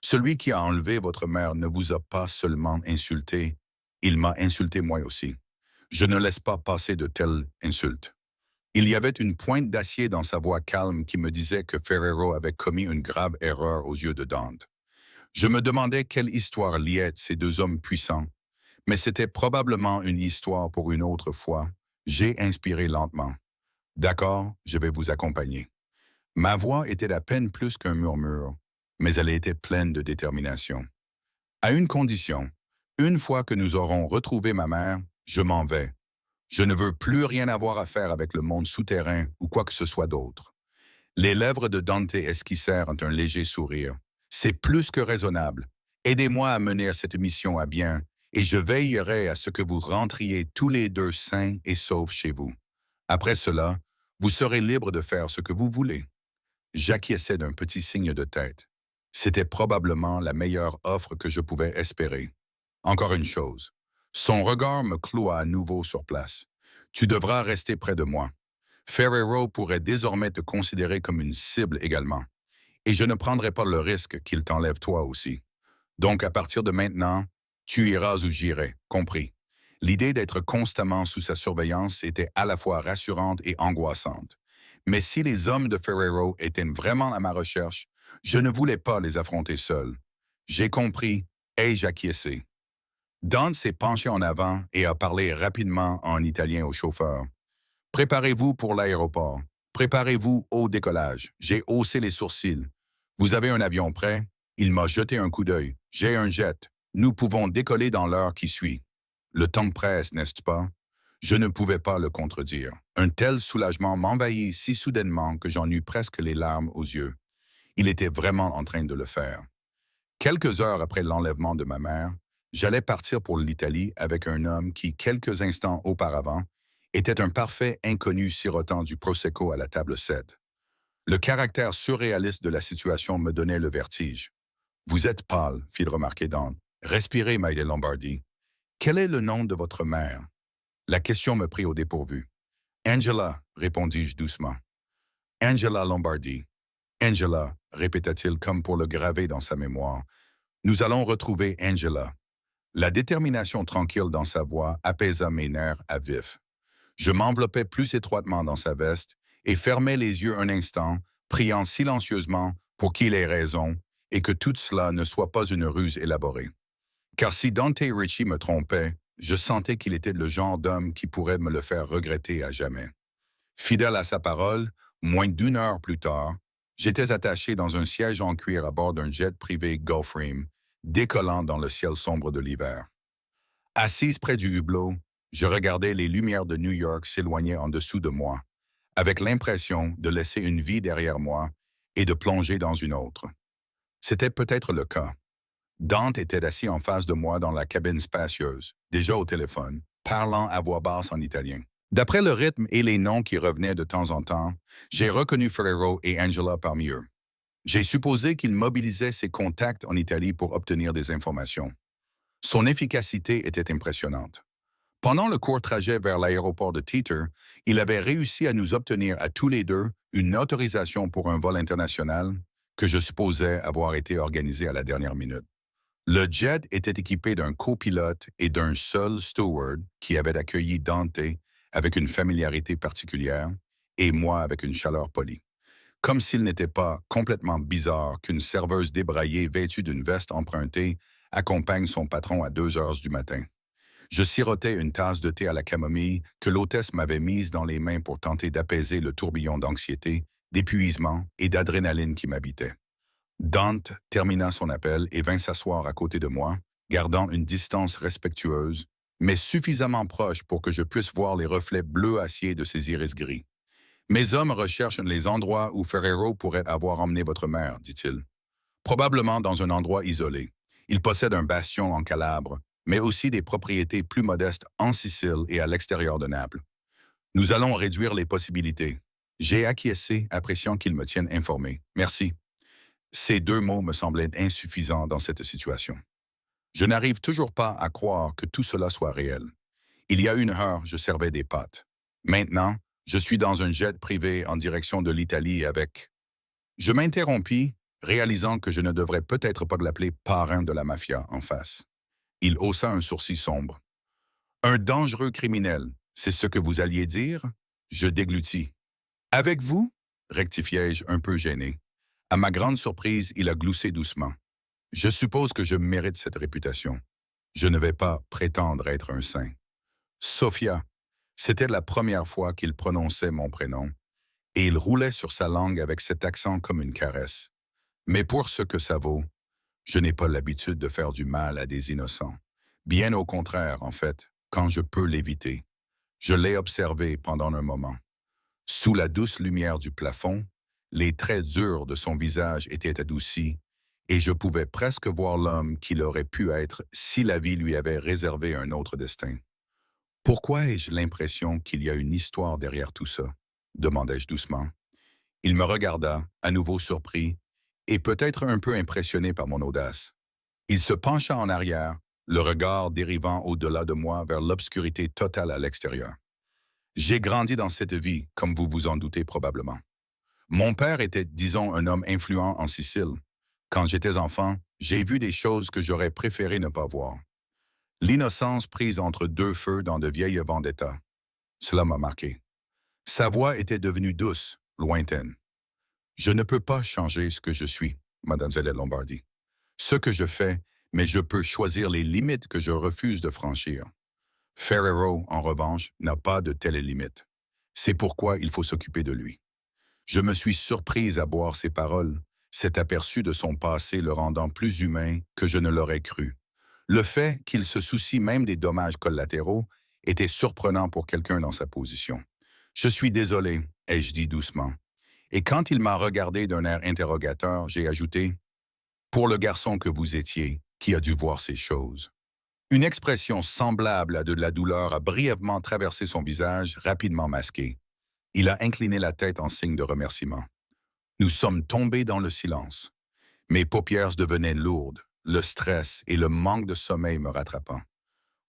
Celui qui a enlevé votre mère ne vous a pas seulement insulté, il m'a insulté moi aussi. Je ne laisse pas passer de telles insultes. Il y avait une pointe d'acier dans sa voix calme qui me disait que Ferrero avait commis une grave erreur aux yeux de Dante. Je me demandais quelle histoire liait ces deux hommes puissants, mais c'était probablement une histoire pour une autre fois. J'ai inspiré lentement. D'accord, je vais vous accompagner. Ma voix était à peine plus qu'un murmure, mais elle était pleine de détermination. À une condition, une fois que nous aurons retrouvé ma mère, je m'en vais. Je ne veux plus rien avoir à faire avec le monde souterrain ou quoi que ce soit d'autre. Les lèvres de Dante esquissèrent un léger sourire. C'est plus que raisonnable. Aidez-moi à mener cette mission à bien, et je veillerai à ce que vous rentriez tous les deux sains et saufs chez vous. Après cela, vous serez libre de faire ce que vous voulez. J'acquiesçais d'un petit signe de tête. C'était probablement la meilleure offre que je pouvais espérer. Encore une chose. Son regard me cloua à nouveau sur place. Tu devras rester près de moi. Ferrero pourrait désormais te considérer comme une cible également. Et je ne prendrai pas le risque qu'il t'enlève toi aussi. Donc, à partir de maintenant, tu iras où j'irai, compris. L'idée d'être constamment sous sa surveillance était à la fois rassurante et angoissante. Mais si les hommes de Ferrero étaient vraiment à ma recherche, je ne voulais pas les affronter seul. J'ai compris et j'acquiescé. Dante s'est penché en avant et a parlé rapidement en italien au chauffeur. Préparez-vous pour l'aéroport. Préparez-vous au décollage. J'ai haussé les sourcils. Vous avez un avion prêt? Il m'a jeté un coup d'œil. J'ai un jet. Nous pouvons décoller dans l'heure qui suit. Le temps presse, n'est-ce pas? Je ne pouvais pas le contredire. Un tel soulagement m'envahit si soudainement que j'en eus presque les larmes aux yeux. Il était vraiment en train de le faire. Quelques heures après l'enlèvement de ma mère, j'allais partir pour l'Italie avec un homme qui, quelques instants auparavant, était un parfait inconnu sirotant du Prosecco à la table 7. Le caractère surréaliste de la situation me donnait le vertige. « Vous êtes pâle », fit remarquer Dante. « Respirez, Maïdé Lombardi. Quel est le nom de votre mère ?» La question me prit au dépourvu. « Angela », répondis-je doucement. « Angela Lombardi. Angela », répéta-t-il comme pour le graver dans sa mémoire. « Nous allons retrouver Angela. » La détermination tranquille dans sa voix apaisa mes nerfs à vif. Je m'enveloppais plus étroitement dans sa veste et fermais les yeux un instant, priant silencieusement pour qu'il ait raison et que tout cela ne soit pas une ruse élaborée. Car si Dante Ricci me trompait, je sentais qu'il était le genre d'homme qui pourrait me le faire regretter à jamais. Fidèle à sa parole, moins d'une heure plus tard, j'étais attaché dans un siège en cuir à bord d'un jet privé Gulfstream, décollant dans le ciel sombre de l'hiver. Assise près du hublot, je regardais les lumières de New York s'éloigner en dessous de moi, avec l'impression de laisser une vie derrière moi et de plonger dans une autre. C'était peut-être le cas. Dante était assis en face de moi dans la cabine spacieuse, déjà au téléphone, parlant à voix basse en italien. D'après le rythme et les noms qui revenaient de temps en temps, j'ai reconnu Ferrero et Angela parmi eux. J'ai supposé qu'il mobilisait ses contacts en Italie pour obtenir des informations. Son efficacité était impressionnante. Pendant le court trajet vers l'aéroport de Teeter, il avait réussi à nous obtenir à tous les deux une autorisation pour un vol international, que je supposais avoir été organisé à la dernière minute. Le jet était équipé d'un copilote et d'un seul steward qui avait accueilli Dante avec une familiarité particulière et moi avec une chaleur polie. Comme s'il n'était pas complètement bizarre qu'une serveuse débraillée vêtue d'une veste empruntée accompagne son patron à 2 heures du matin. Je sirotais une tasse de thé à la camomille que l'hôtesse m'avait mise dans les mains pour tenter d'apaiser le tourbillon d'anxiété, d'épuisement et d'adrénaline qui m'habitait. Dante termina son appel et vint s'asseoir à côté de moi, gardant une distance respectueuse, mais suffisamment proche pour que je puisse voir les reflets bleu acier de ses iris gris. Mes hommes recherchent les endroits où Ferrero pourrait avoir emmené votre mère, dit-il. Probablement dans un endroit isolé. Il possède un bastion en Calabre, mais aussi des propriétés plus modestes en Sicile et à l'extérieur de Naples. Nous allons réduire les possibilités. J'ai acquiescé, appréciant qu'il me tienne informé. Merci. Ces 2 mots me semblaient insuffisants dans cette situation. Je n'arrive toujours pas à croire que tout cela soit réel. Il y a 1 heure, je servais des pâtes. Maintenant, je suis dans un jet privé en direction de l'Italie avec... Je m'interrompis, réalisant que je ne devrais peut-être pas l'appeler parrain de la mafia en face. Il haussa un sourcil sombre. Un dangereux criminel, c'est ce que vous alliez dire? Je déglutis. Avec vous? Rectifiai-je un peu gêné. À ma grande surprise, il a gloussé doucement. Je suppose que je mérite cette réputation. Je ne vais pas prétendre être un saint. Sophia, c'était la première fois qu'il prononçait mon prénom, et il roulait sur sa langue avec cet accent comme une caresse. Mais pour ce que ça vaut, je n'ai pas l'habitude de faire du mal à des innocents. Bien au contraire, en fait, quand je peux l'éviter. Je l'ai observé pendant un moment. Sous la douce lumière du plafond, les traits durs de son visage étaient adoucis, et je pouvais presque voir l'homme qu'il aurait pu être si la vie lui avait réservé un autre destin. Pourquoi ai-je l'impression qu'il y a une histoire derrière tout ça? Demandai-je doucement. Il me regarda, à nouveau surpris, et peut-être un peu impressionné par mon audace. Il se pencha en arrière, le regard dérivant au-delà de moi vers l'obscurité totale à l'extérieur. J'ai grandi dans cette vie, comme vous vous en doutez probablement. Mon père était, disons, un homme influent en Sicile. Quand j'étais enfant, j'ai vu des choses que j'aurais préféré ne pas voir. L'innocence prise entre 2 feux dans de vieilles vendettas. Cela m'a marqué. Sa voix était devenue douce, lointaine. Je ne peux pas changer ce que je suis, mademoiselle Lombardi. Ce que je fais, mais je peux choisir les limites que je refuse de franchir. Ferrero, en revanche, n'a pas de telles limites. C'est pourquoi il faut s'occuper de lui. Je me suis surprise à boire ses paroles, cet aperçu de son passé le rendant plus humain que je ne l'aurais cru. Le fait qu'il se soucie même des dommages collatéraux était surprenant pour quelqu'un dans sa position. « Je suis désolé », ai-je dit doucement. Et quand il m'a regardé d'un air interrogateur, j'ai ajouté « Pour le garçon que vous étiez, qui a dû voir ces choses ». Une expression semblable à de la douleur a brièvement traversé son visage, rapidement masqué. Il a incliné la tête en signe de remerciement. Nous sommes tombés dans le silence. Mes paupières devenaient lourdes, le stress et le manque de sommeil me rattrapant.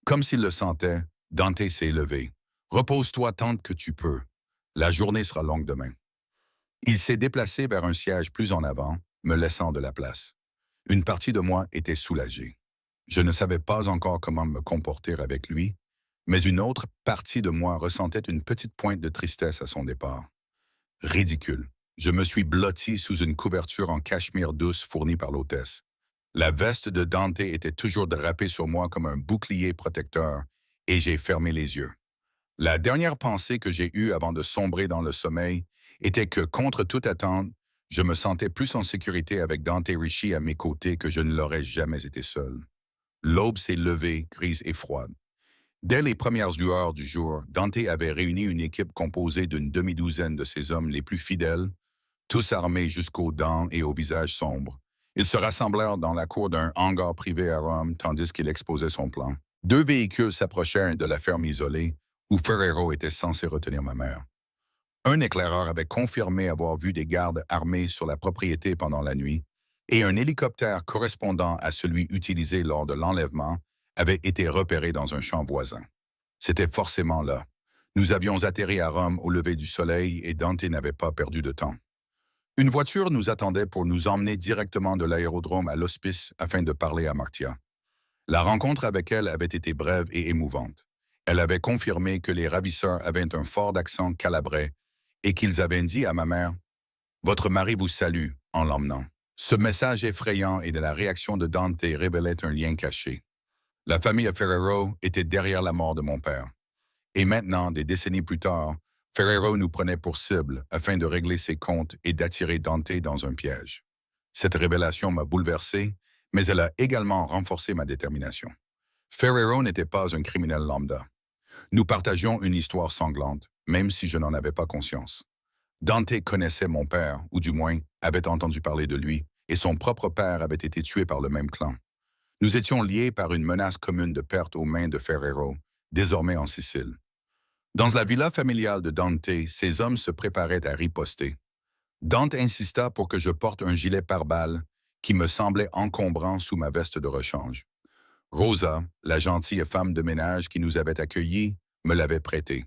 Comme s'il le sentait, Dante s'est levé. « Repose-toi tant que tu peux. La journée sera longue demain. » Il s'est déplacé vers un siège plus en avant, me laissant de la place. Une partie de moi était soulagée. Je ne savais pas encore comment me comporter avec lui, mais une autre partie de moi ressentait une petite pointe de tristesse à son départ. Ridicule. Je me suis blotti sous une couverture en cachemire douce fournie par l'hôtesse. La veste de Dante était toujours drapée sur moi comme un bouclier protecteur, et j'ai fermé les yeux. La dernière pensée que j'ai eue avant de sombrer dans le sommeil était que, contre toute attente, je me sentais plus en sécurité avec Dante Ricci à mes côtés que je ne l'aurais jamais été seul. L'aube s'est levée, grise et froide. Dès les premières lueurs du jour, Dante avait réuni une équipe composée d'une demi-douzaine de ses hommes les plus fidèles, tous armés jusqu'aux dents et au visage sombre. Ils se rassemblèrent dans la cour d'un hangar privé à Rome tandis qu'il exposait son plan. 2 véhicules s'approchèrent de la ferme isolée où Ferrero était censé retenir ma mère. Un éclaireur avait confirmé avoir vu des gardes armés sur la propriété pendant la nuit, et un hélicoptère correspondant à celui utilisé lors de l'enlèvement avait été repéré dans un champ voisin. C'était forcément là. Nous avions atterri à Rome au lever du soleil et Dante n'avait pas perdu de temps. Une voiture nous attendait pour nous emmener directement de l'aérodrome à l'hospice afin de parler à Martia. La rencontre avec elle avait été brève et émouvante. Elle avait confirmé que les ravisseurs avaient un fort accent calabrais et qu'ils avaient dit à ma mère votre mari vous salue en l'emmenant. Ce message effrayant et de la réaction de Dante révélait un lien caché. La famille Ferrero était derrière la mort de mon père. Et maintenant, des décennies plus tard, Ferrero nous prenait pour cible afin de régler ses comptes et d'attirer Dante dans un piège. Cette révélation m'a bouleversé, mais elle a également renforcé ma détermination. Ferrero n'était pas un criminel lambda. Nous partagions une histoire sanglante, même si je n'en avais pas conscience. Dante connaissait mon père, ou du moins avait entendu parler de lui, et son propre père avait été tué par le même clan. Nous étions liés par une menace commune de perte aux mains de Ferrero, désormais en Sicile. Dans la villa familiale de Dante, ses hommes se préparaient à riposter. Dante insista pour que je porte un gilet pare-balles qui me semblait encombrant sous ma veste de rechange. Rosa, la gentille femme de ménage qui nous avait accueillis, me l'avait prêté.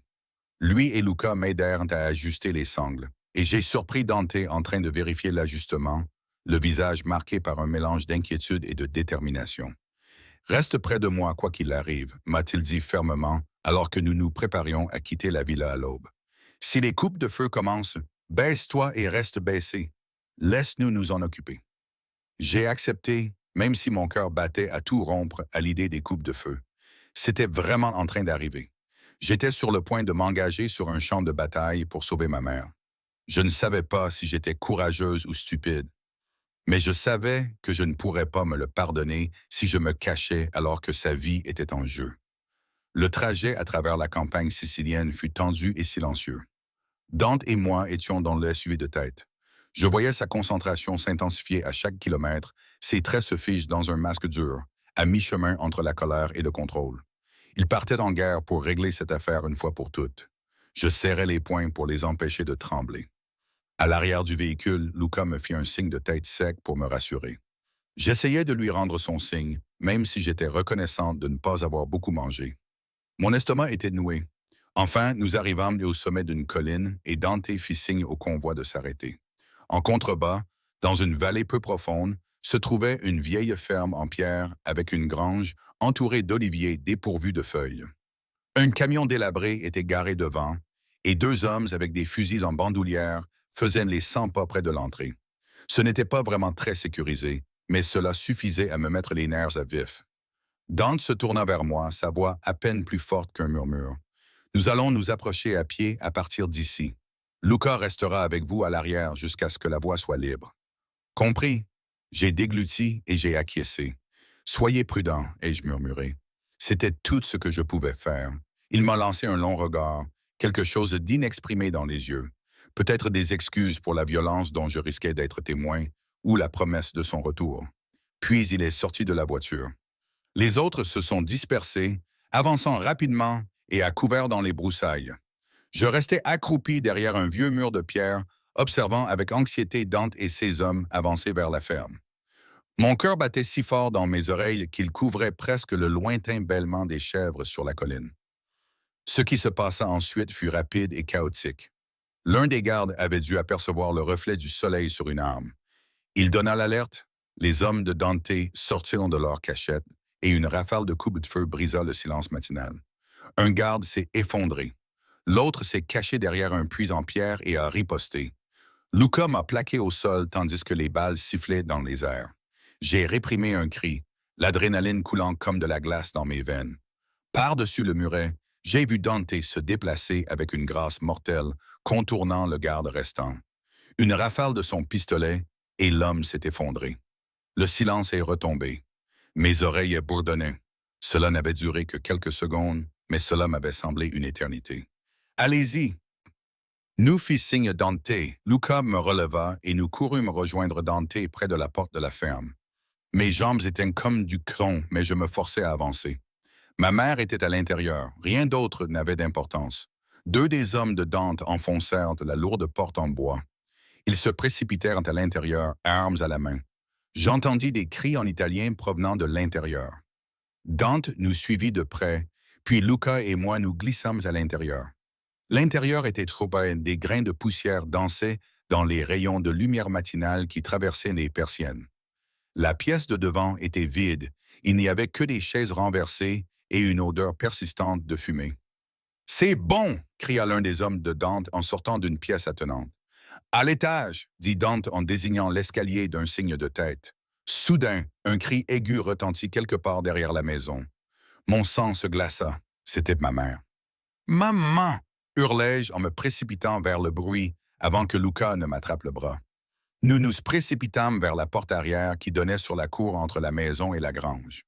Lui et Luca m'aidèrent à ajuster les sangles, et j'ai surpris Dante en train de vérifier l'ajustement, le visage marqué par un mélange d'inquiétude et de détermination. Reste près de moi quoi qu'il arrive, m'a-t-il dit fermement, alors que nous nous préparions à quitter la villa à l'aube. Si les coupes de feu commencent, baisse-toi et reste baissé. Laisse-nous nous en occuper. J'ai accepté, même si mon cœur battait à tout rompre à l'idée des coupes de feu. C'était vraiment en train d'arriver. J'étais sur le point de m'engager sur un champ de bataille pour sauver ma mère. Je ne savais pas si j'étais courageuse ou stupide, mais je savais que je ne pourrais pas me le pardonner si je me cachais alors que sa vie était en jeu. Le trajet à travers la campagne sicilienne fut tendu et silencieux. Dante et moi étions dans le SUV de tête. Je voyais sa concentration s'intensifier à chaque kilomètre, ses traits se figent dans un masque dur, à mi-chemin entre la colère et le contrôle. Il partait en guerre pour régler cette affaire une fois pour toutes. Je serrais les poings pour les empêcher de trembler. À l'arrière du véhicule, Luca me fit un signe de tête sec pour me rassurer. J'essayais de lui rendre son signe, même si j'étais reconnaissante de ne pas avoir beaucoup mangé. Mon estomac était noué. Enfin, nous arrivâmes au sommet d'une colline et Dante fit signe au convoi de s'arrêter. En contrebas, dans une vallée peu profonde, se trouvait une vieille ferme en pierre avec une grange entourée d'oliviers dépourvus de feuilles. Un camion délabré était garé devant et deux hommes avec des fusils en bandoulière faisaient les 100 pas près de l'entrée. Ce n'était pas vraiment très sécurisé, mais cela suffisait à me mettre les nerfs à vif. Dante se tourna vers moi, sa voix à peine plus forte qu'un murmure. Nous allons nous approcher à pied à partir d'ici. Luca restera avec vous à l'arrière jusqu'à ce que la voie soit libre. Compris. J'ai dégluti et j'ai acquiescé. Soyez prudent, ai-je murmuré. C'était tout ce que je pouvais faire. Il m'a lancé un long regard, quelque chose d'inexprimé dans les yeux. Peut-être des excuses pour la violence dont je risquais d'être témoin, ou la promesse de son retour. Puis il est sorti de la voiture. Les autres se sont dispersés, avançant rapidement et à couvert dans les broussailles. Je restais accroupi derrière un vieux mur de pierre, observant avec anxiété Dante et ses hommes avancer vers la ferme. Mon cœur battait si fort dans mes oreilles qu'il couvrait presque le lointain bêlement des chèvres sur la colline. Ce qui se passa ensuite fut rapide et chaotique. L'un des gardes avait dû apercevoir le reflet du soleil sur une arme. Il donna l'alerte, les hommes de Dante sortirent de leur cachette et une rafale de coups de feu brisa le silence matinal. Un garde s'est effondré. L'autre s'est caché derrière un puits en pierre et a riposté. Luca m'a plaqué au sol tandis que les balles sifflaient dans les airs. J'ai réprimé un cri, l'adrénaline coulant comme de la glace dans mes veines. Par-dessus le muret, j'ai vu Dante se déplacer avec une grâce mortelle, contournant le garde restant. Une rafale de son pistolet, et l'homme s'est effondré. Le silence est retombé. Mes oreilles bourdonnaient. Cela n'avait duré que quelques secondes, mais cela m'avait semblé une éternité. « Allez-y !» Nous fit signe Dante. Luca me releva et nous courûmes rejoindre Dante près de la porte de la ferme. Mes jambes étaient comme du cron, mais je me forçais à avancer. Ma mère était à l'intérieur. Rien d'autre n'avait d'importance. Deux des hommes de Dante enfoncèrent la lourde porte en bois. Ils se précipitèrent à l'intérieur, armes à la main. J'entendis des cris en italien provenant de l'intérieur. Dante nous suivit de près, puis Luca et moi nous glissâmes à l'intérieur. L'intérieur était trop bas, des grains de poussière dansaient dans les rayons de lumière matinale qui traversaient les persiennes. La pièce de devant était vide, il n'y avait que des chaises renversées et une odeur persistante de fumée. « C'est bon! » cria l'un des hommes de Dante en sortant d'une pièce attenante. « À l'étage! » dit Dante en désignant l'escalier d'un signe de tête. Soudain, un cri aigu retentit quelque part derrière la maison. Mon sang se glaça. C'était ma mère. « Maman! » hurlai-je en me précipitant vers le bruit avant que Luca ne m'attrape le bras. Nous nous précipitâmes vers la porte arrière qui donnait sur la cour entre la maison et la grange.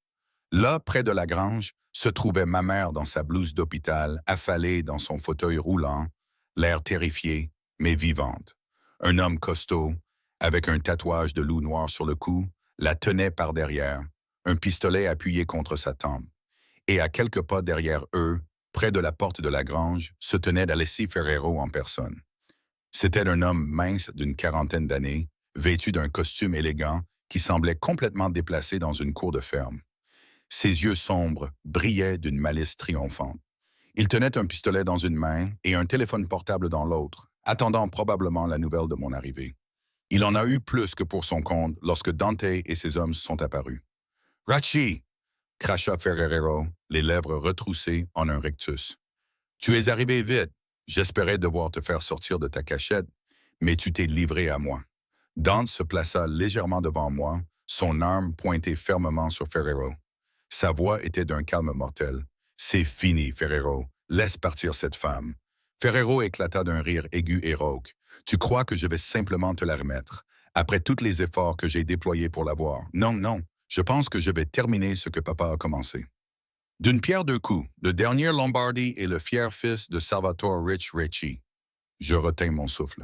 Là, près de la grange, se trouvait ma mère dans sa blouse d'hôpital, affalée dans son fauteuil roulant, l'air terrifié, mais vivante. Un homme costaud, avec un tatouage de loup noir sur le cou, la tenait par derrière, un pistolet appuyé contre sa tempe. Et à quelques pas derrière eux, près de la porte de la grange, se tenait Alessi Ferrero en personne. C'était un homme mince d'une quarantaine d'années, vêtu d'un costume élégant qui semblait complètement déplacé dans une cour de ferme. Ses yeux sombres brillaient d'une malice triomphante. Il tenait un pistolet dans une main et un téléphone portable dans l'autre, attendant probablement la nouvelle de mon arrivée. Il en a eu plus que pour son compte lorsque Dante et ses hommes sont apparus. « Rachi !» cracha Ferrero, les lèvres retroussées en un rictus. « Tu es arrivé vite. J'espérais devoir te faire sortir de ta cachette, mais tu t'es livré à moi. » Dante se plaça légèrement devant moi, son arme pointée fermement sur Ferrero. Sa voix était d'un calme mortel. « C'est fini, Ferrero. Laisse partir cette femme. » Ferrero éclata d'un rire aigu et rauque. « Tu crois que je vais simplement te la remettre, après tous les efforts que j'ai déployés pour l'avoir? Non, non. Je pense que je vais terminer ce que papa a commencé. » D'une pierre deux coups, le dernier Lombardi est le fier fils de Salvatore Ricci. Je retins mon souffle.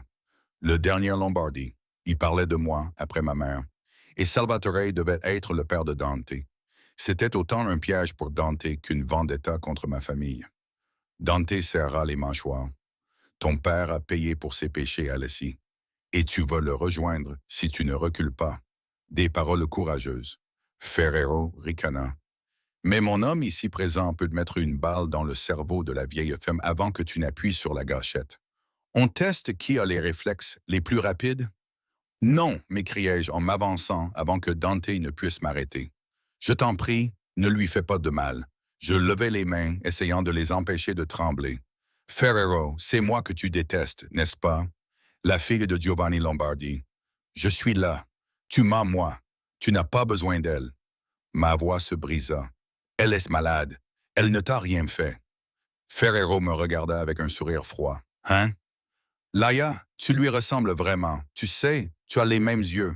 Le dernier Lombardi. Il parlait de moi, après ma mère. Et Salvatore devait être le père de Dante. C'était autant un piège pour Dante qu'une vendetta contre ma famille. Dante serra les mâchoires. « Ton père a payé pour ses péchés, Alessi. Et tu vas le rejoindre si tu ne recules pas. » Des paroles courageuses. Ferrero ricana. « Mais mon homme ici présent peut te mettre une balle dans le cerveau de la vieille femme avant que tu n'appuies sur la gâchette. On teste qui a les réflexes les plus rapides? » « Non, m'écriai-je en m'avançant avant que Dante ne puisse m'arrêter. « Je t'en prie, ne lui fais pas de mal. » Je levai les mains, essayant de les empêcher de trembler. « Ferrero, c'est moi que tu détestes, n'est-ce pas? La fille de Giovanni Lombardi. Je suis là. Tu m'as, moi. Tu n'as pas besoin d'elle. » Ma voix se brisa. « Elle est malade. Elle ne t'a rien fait. » Ferrero me regarda avec un sourire froid. « Hein? Laïa, tu lui ressembles vraiment. Tu sais, tu as les mêmes yeux. »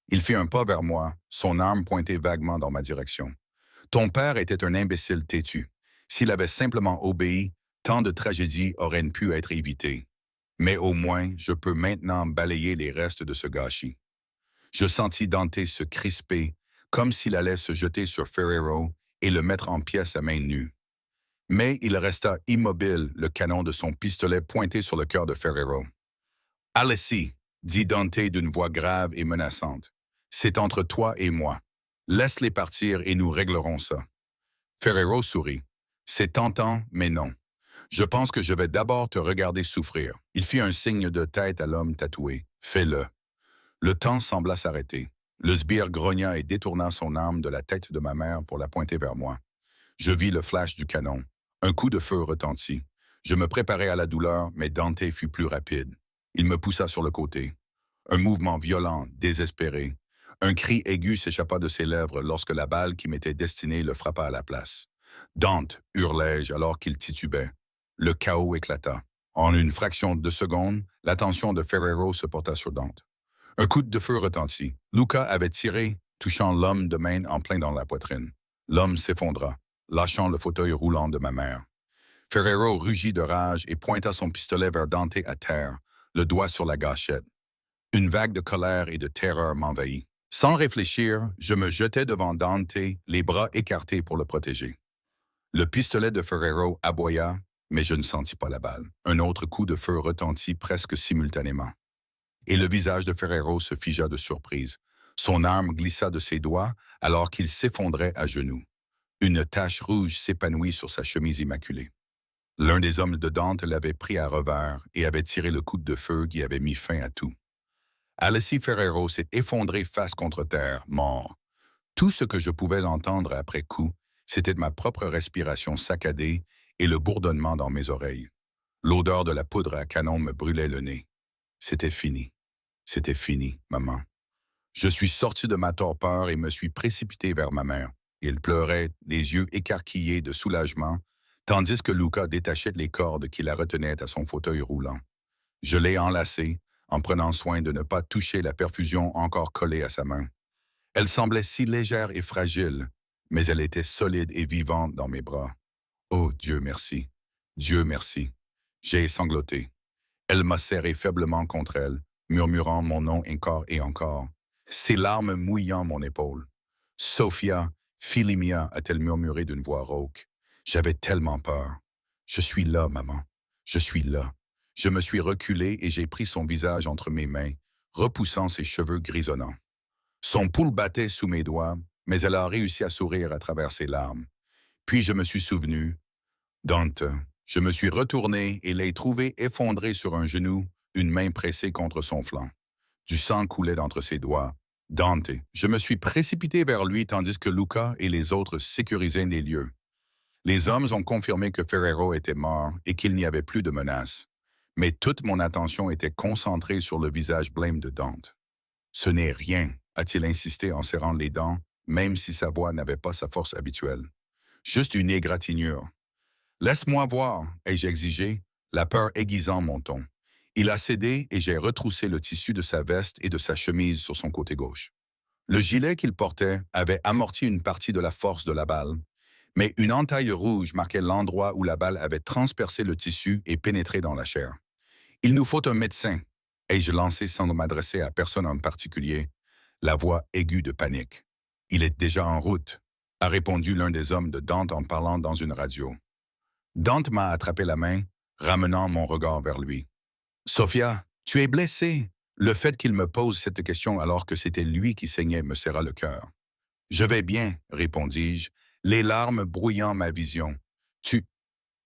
Il fit un pas vers moi, son arme pointée vaguement dans ma direction. « Ton père était un imbécile têtu. S'il avait simplement obéi, tant de tragédies auraient pu être évitées. Mais au moins, je peux maintenant balayer les restes de ce gâchis. » Je sentis Dante se crisper, comme s'il allait se jeter sur Ferrero et le mettre en pièces à main nue. Mais il resta immobile, le canon de son pistolet pointé sur le cœur de Ferrero. « Alessi !» dit Dante d'une voix grave et menaçante. « C'est entre toi et moi. Laisse-les partir et nous réglerons ça. » Ferrero sourit. « C'est tentant, mais non. Je pense que je vais d'abord te regarder souffrir. » Il fit un signe de tête à l'homme tatoué. « Fais-le. » Le temps sembla s'arrêter. Le sbire grogna et détourna son arme de la tête de ma mère pour la pointer vers moi. Je vis le flash du canon. Un coup de feu retentit. Je me préparais à la douleur, mais Dante fut plus rapide. Il me poussa sur le côté. Un mouvement violent, désespéré. Un cri aigu s'échappa de ses lèvres lorsque la balle qui m'était destinée le frappa à la place. « Dante !» hurlai-je alors qu'il titubait. Le chaos éclata. En une fraction de seconde, l'attention de Ferrero se porta sur Dante. Un coup de feu retentit. Luca avait tiré, touchant l'homme de main en plein dans la poitrine. L'homme s'effondra, lâchant le fauteuil roulant de ma mère. Ferrero rugit de rage et pointa son pistolet vers Dante à terre, le doigt sur la gâchette. Une vague de colère et de terreur m'envahit. Sans réfléchir, je me jetai devant Dante, les bras écartés pour le protéger. Le pistolet de Ferrero aboya, mais je ne sentis pas la balle. Un autre coup de feu retentit presque simultanément. Et le visage de Ferrero se figea de surprise. Son arme glissa de ses doigts alors qu'il s'effondrait à genoux. Une tache rouge s'épanouit sur sa chemise immaculée. L'un des hommes de Dante l'avait pris à revers et avait tiré le coup de feu qui avait mis fin à tout. Alessi Ferrero s'est effondré face contre terre, mort. Tout ce que je pouvais entendre après coup, c'était ma propre respiration saccadée et le bourdonnement dans mes oreilles. L'odeur de la poudre à canon me brûlait le nez. C'était fini. C'était fini, maman. Je suis sorti de ma torpeur et me suis précipité vers ma mère. Elle pleurait, les yeux écarquillés de soulagement, tandis que Luca détachait les cordes qui la retenaient à son fauteuil roulant. Je l'ai enlacée, en prenant soin de ne pas toucher la perfusion encore collée à sa main. Elle semblait si légère et fragile, mais elle était solide et vivante dans mes bras. Oh, Dieu merci. Dieu merci. J'ai sangloté. Elle m'a serré faiblement contre elle, murmurant mon nom encore et encore, ses larmes mouillant mon épaule. Sophia, Philimia, a-t-elle murmuré d'une voix rauque. J'avais tellement peur. Je suis là, maman. Je suis là. Je me suis reculé et j'ai pris son visage entre mes mains, repoussant ses cheveux grisonnants. Son pouls battait sous mes doigts, mais elle a réussi à sourire à travers ses larmes. Puis je me suis souvenu, Dante, je me suis retourné et l'ai trouvé effondré sur un genou, une main pressée contre son flanc. Du sang coulait d'entre ses doigts. Dante, je me suis précipité vers lui tandis que Luca et les autres sécurisaient les lieux. Les hommes ont confirmé que Ferrero était mort et qu'il n'y avait plus de menace. Mais toute mon attention était concentrée sur le visage blême de Dante. Ce n'est rien, a-t-il insisté en serrant les dents, même si sa voix n'avait pas sa force habituelle. Juste une égratignure. Laisse-moi voir, ai-je exigé, la peur aiguisant mon ton. Il a cédé et j'ai retroussé le tissu de sa veste et de sa chemise sur son côté gauche. Le gilet qu'il portait avait amorti une partie de la force de la balle, mais une entaille rouge marquait l'endroit où la balle avait transpercé le tissu et pénétré dans la chair. Il nous faut un médecin, ai-je lancé sans m'adresser à personne en particulier, la voix aiguë de panique. Il est déjà en route, a répondu l'un des hommes de Dante en parlant dans une radio. Dante m'a attrapé la main, ramenant mon regard vers lui. Sophia, tu es blessée. Le fait qu'il me pose cette question alors que c'était lui qui saignait me serra le cœur. Je vais bien, répondis-je, les larmes brouillant ma vision.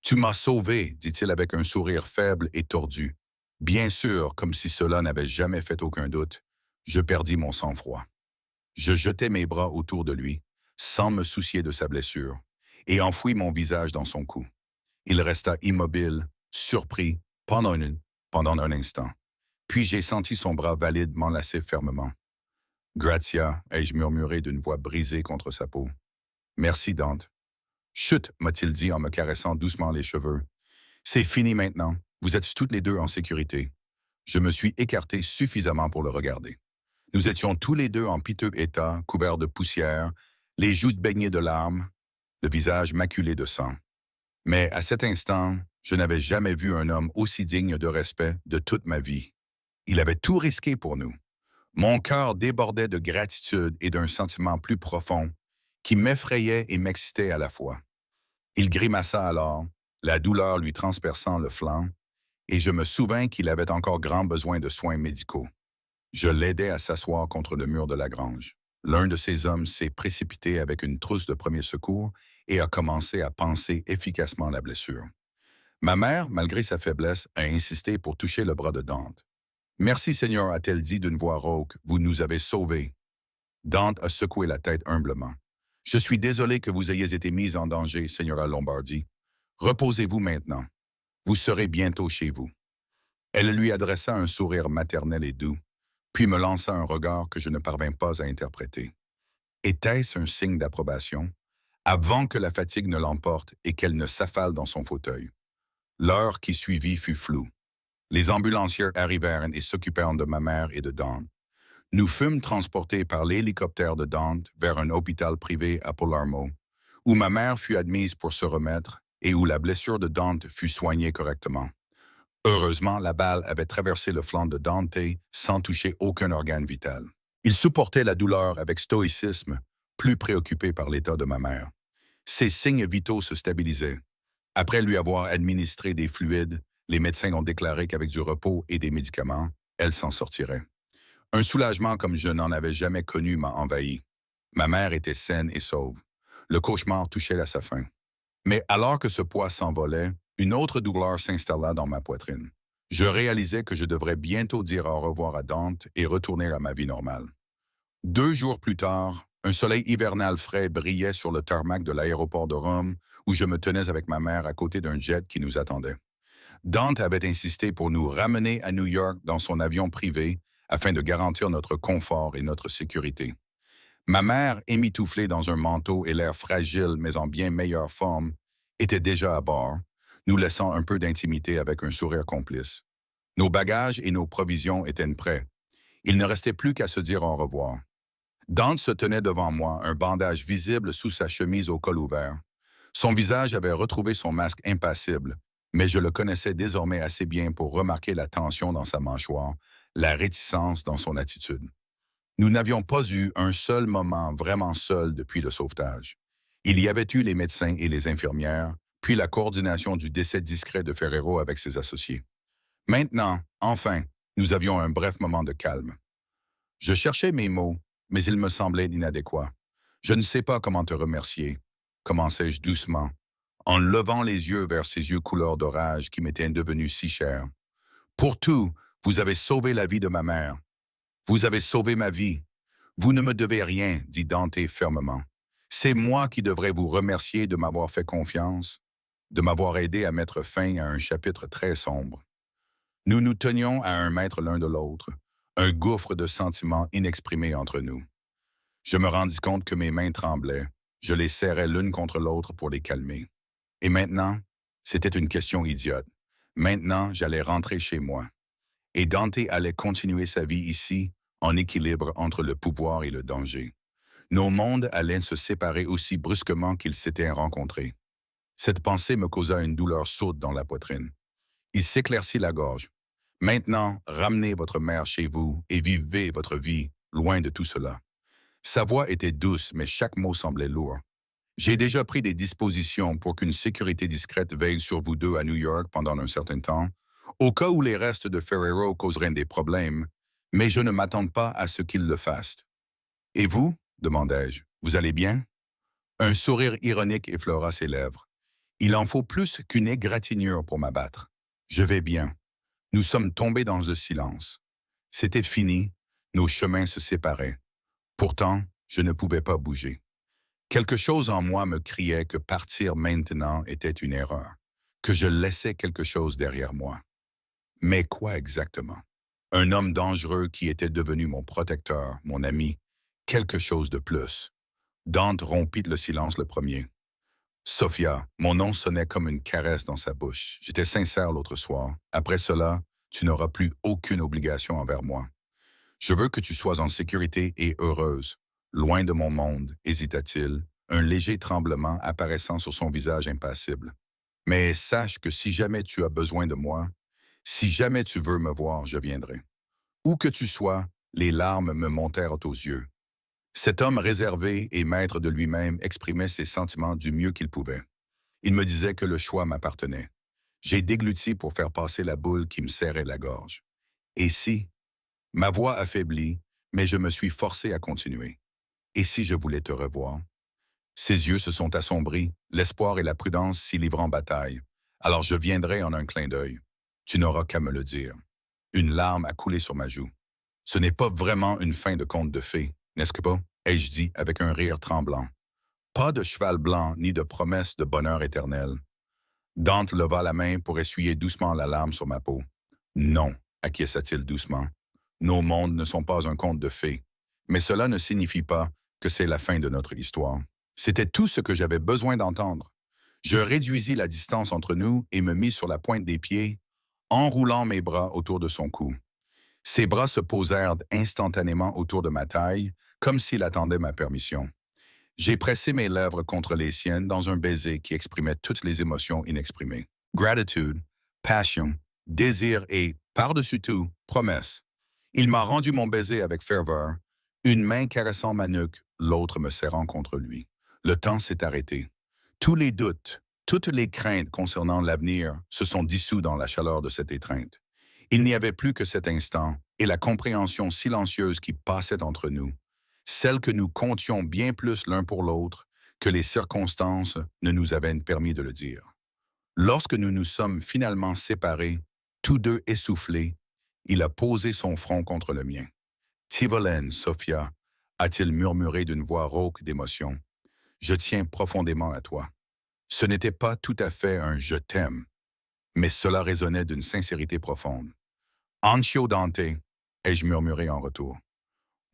Tu m'as sauvé, dit-il avec un sourire faible et tordu. Bien sûr, comme si cela n'avait jamais fait aucun doute, je perdis mon sang-froid. Je jetai mes bras autour de lui, sans me soucier de sa blessure, et enfouis mon visage dans son cou. Il resta immobile, surpris, pendant un instant. Puis j'ai senti son bras valide m'enlacer fermement. Gratia, ai-je murmuré d'une voix brisée contre sa peau. Merci, Dante. Chut, m'a-t-il dit en me caressant doucement les cheveux. C'est fini maintenant. Vous êtes toutes les deux en sécurité. Je me suis écarté suffisamment pour le regarder. Nous étions tous les deux en piteux état, couverts de poussière, les joues baignées de larmes, le visage maculé de sang. Mais à cet instant, je n'avais jamais vu un homme aussi digne de respect de toute ma vie. Il avait tout risqué pour nous. Mon cœur débordait de gratitude et d'un sentiment plus profond qui m'effrayait et m'excitait à la fois. Il grimaça alors, la douleur lui transperçant le flanc, et je me souvins qu'il avait encore grand besoin de soins médicaux. Je l'aidai à s'asseoir contre le mur de la grange. L'un de ces hommes s'est précipité avec une trousse de premier secours et a commencé à panser efficacement la blessure. Ma mère, malgré sa faiblesse, a insisté pour toucher le bras de Dante. « Merci, Seigneur, a-t-elle dit d'une voix rauque, vous nous avez sauvés. » Dante a secoué la tête humblement. « Je suis désolé que vous ayez été mis en danger, Señora Lombardi. Reposez-vous maintenant. Vous serez bientôt chez vous. » Elle lui adressa un sourire maternel et doux, puis me lança un regard que je ne parvins pas à interpréter. Était-ce un signe d'approbation? Avant que la fatigue ne l'emporte et qu'elle ne s'affale dans son fauteuil. L'heure qui suivit fut floue. Les ambulanciers arrivèrent et s'occupèrent de ma mère et de Dante. Nous fûmes transportés par l'hélicoptère de Dante vers un hôpital privé à Palermo, où ma mère fut admise pour se remettre et où la blessure de Dante fut soignée correctement. Heureusement, la balle avait traversé le flanc de Dante sans toucher aucun organe vital. Il supportait la douleur avec stoïcisme, plus préoccupé par l'état de ma mère. Ses signes vitaux se stabilisaient. Après lui avoir administré des fluides, les médecins ont déclaré qu'avec du repos et des médicaments, elle s'en sortirait. Un soulagement comme je n'en avais jamais connu m'a envahi. Ma mère était saine et sauve. Le cauchemar touchait à sa fin. Mais alors que ce poids s'envolait, Une autre douleur s'installa dans ma poitrine. Je réalisais que je devrais bientôt dire au revoir à Dante et retourner à ma vie normale. 2 jours plus tard, un soleil hivernal frais brillait sur le tarmac de l'aéroport de Rome où je me tenais avec ma mère à côté d'un jet qui nous attendait. Dante avait insisté pour nous ramener à New York dans son avion privé afin de garantir notre confort et notre sécurité. Ma mère, émitouflée dans un manteau et l'air fragile mais en bien meilleure forme, était déjà à bord, nous laissant un peu d'intimité avec un sourire complice. Nos bagages et nos provisions étaient prêts. Il ne restait plus qu'à se dire au revoir. Dante se tenait devant moi, un bandage visible sous sa chemise au col ouvert. Son visage avait retrouvé son masque impassible, mais je le connaissais désormais assez bien pour remarquer la tension dans sa mâchoire, la réticence dans son attitude. Nous n'avions pas eu un seul moment vraiment seul depuis le sauvetage. Il y avait eu les médecins et les infirmières, puis la coordination du décès discret de Ferrero avec ses associés. Maintenant, enfin, nous avions un bref moment de calme. Je cherchais mes mots, mais ils me semblaient inadéquats. Je ne sais pas comment te remercier, commençai-je doucement, en levant les yeux vers ces yeux couleur d'orage qui m'étaient devenus si chers. Pour tout, vous avez sauvé la vie de ma mère. Vous avez sauvé ma vie. Vous ne me devez rien, dit Dante fermement. C'est moi qui devrais vous remercier de m'avoir fait confiance, de m'avoir aidé à mettre fin à un chapitre très sombre. Nous nous tenions à 1 mètre l'un de l'autre, un gouffre de sentiments inexprimés entre nous. Je me rendis compte que mes mains tremblaient. Je les serrais l'une contre l'autre pour les calmer. Et maintenant, c'était une question idiote. Maintenant, j'allais rentrer chez moi. Et Dante allait continuer sa vie ici, en équilibre entre le pouvoir et le danger. Nos mondes allaient se séparer aussi brusquement qu'ils s'étaient rencontrés. Cette pensée me causa une douleur sourde dans la poitrine. Il s'éclaircit la gorge. Maintenant, ramenez votre mère chez vous et vivez votre vie, loin de tout cela. Sa voix était douce, mais chaque mot semblait lourd. J'ai déjà pris des dispositions pour qu'une sécurité discrète veille sur vous deux à New York pendant un certain temps, au cas où les restes de Ferrero causeraient des problèmes, mais je ne m'attends pas à ce qu'ils le fassent. Et vous? Demandai-je. Vous allez bien? Un sourire ironique effleura ses lèvres. Il en faut plus qu'une égratignure pour m'abattre. Je vais bien. Nous sommes tombés dans le silence. C'était fini, nos chemins se séparaient. Pourtant, je ne pouvais pas bouger. Quelque chose en moi me criait que partir maintenant était une erreur, que je laissais quelque chose derrière moi. Mais quoi exactement? Un homme dangereux qui était devenu mon protecteur, mon ami, quelque chose de plus. Dante rompit le silence le premier. Sophia, mon nom sonnait comme une caresse dans sa bouche. J'étais sincère l'autre soir. Après cela, tu n'auras plus aucune obligation envers moi. Je veux que tu sois en sécurité et heureuse. Loin de mon monde, hésita-t-il, un léger tremblement apparaissant sur son visage impassible. Mais sache que si jamais tu as besoin de moi, si jamais tu veux me voir, je viendrai. Où que tu sois, les larmes me montèrent aux yeux. Cet homme réservé et maître de lui-même exprimait ses sentiments du mieux qu'il pouvait. Il me disait que le choix m'appartenait. J'ai dégluti pour faire passer la boule qui me serrait la gorge. Et si? Ma voix affaiblit, mais je me suis forcé à continuer. Et si je voulais te revoir? Ses yeux se sont assombris, l'espoir et la prudence s'y livrant bataille. Alors je viendrai en un clin d'œil. Tu n'auras qu'à me le dire. Une larme a coulé sur ma joue. Ce n'est pas vraiment une fin de conte de fées, n'est-ce que pas? Ai-je dit avec un rire tremblant. Pas de cheval blanc ni de promesse de bonheur éternel. Dante leva la main pour essuyer doucement la larme sur ma peau. Non, acquiesça-t-il doucement. Nos mondes ne sont pas un conte de fées. Mais cela ne signifie pas que c'est la fin de notre histoire. C'était tout ce que j'avais besoin d'entendre. Je réduisis la distance entre nous et me mis sur la pointe des pieds, enroulant mes bras autour de son cou. Ses bras se posèrent instantanément autour de ma taille, comme s'il attendait ma permission. J'ai pressé mes lèvres contre les siennes dans un baiser qui exprimait toutes les émotions inexprimées. Gratitude, passion, désir et, par-dessus tout, promesse. Il m'a rendu mon baiser avec ferveur, une main caressant ma nuque, l'autre me serrant contre lui. Le temps s'est arrêté. Tous les doutes, toutes les craintes concernant l'avenir se sont dissous dans la chaleur de cette étreinte. Il n'y avait plus que cet instant et la compréhension silencieuse qui passait entre nous, celle que nous comptions bien plus l'un pour l'autre que les circonstances ne nous avaient permis de le dire. Lorsque nous nous sommes finalement séparés, tous deux essoufflés, il a posé son front contre le mien. Tivolaine, Sophia, a-t-il murmuré d'une voix rauque d'émotion. Je tiens profondément à toi. Ce n'était pas tout à fait un je t'aime, mais cela résonnait d'une sincérité profonde. Ancio Dante, ai-je murmuré en retour.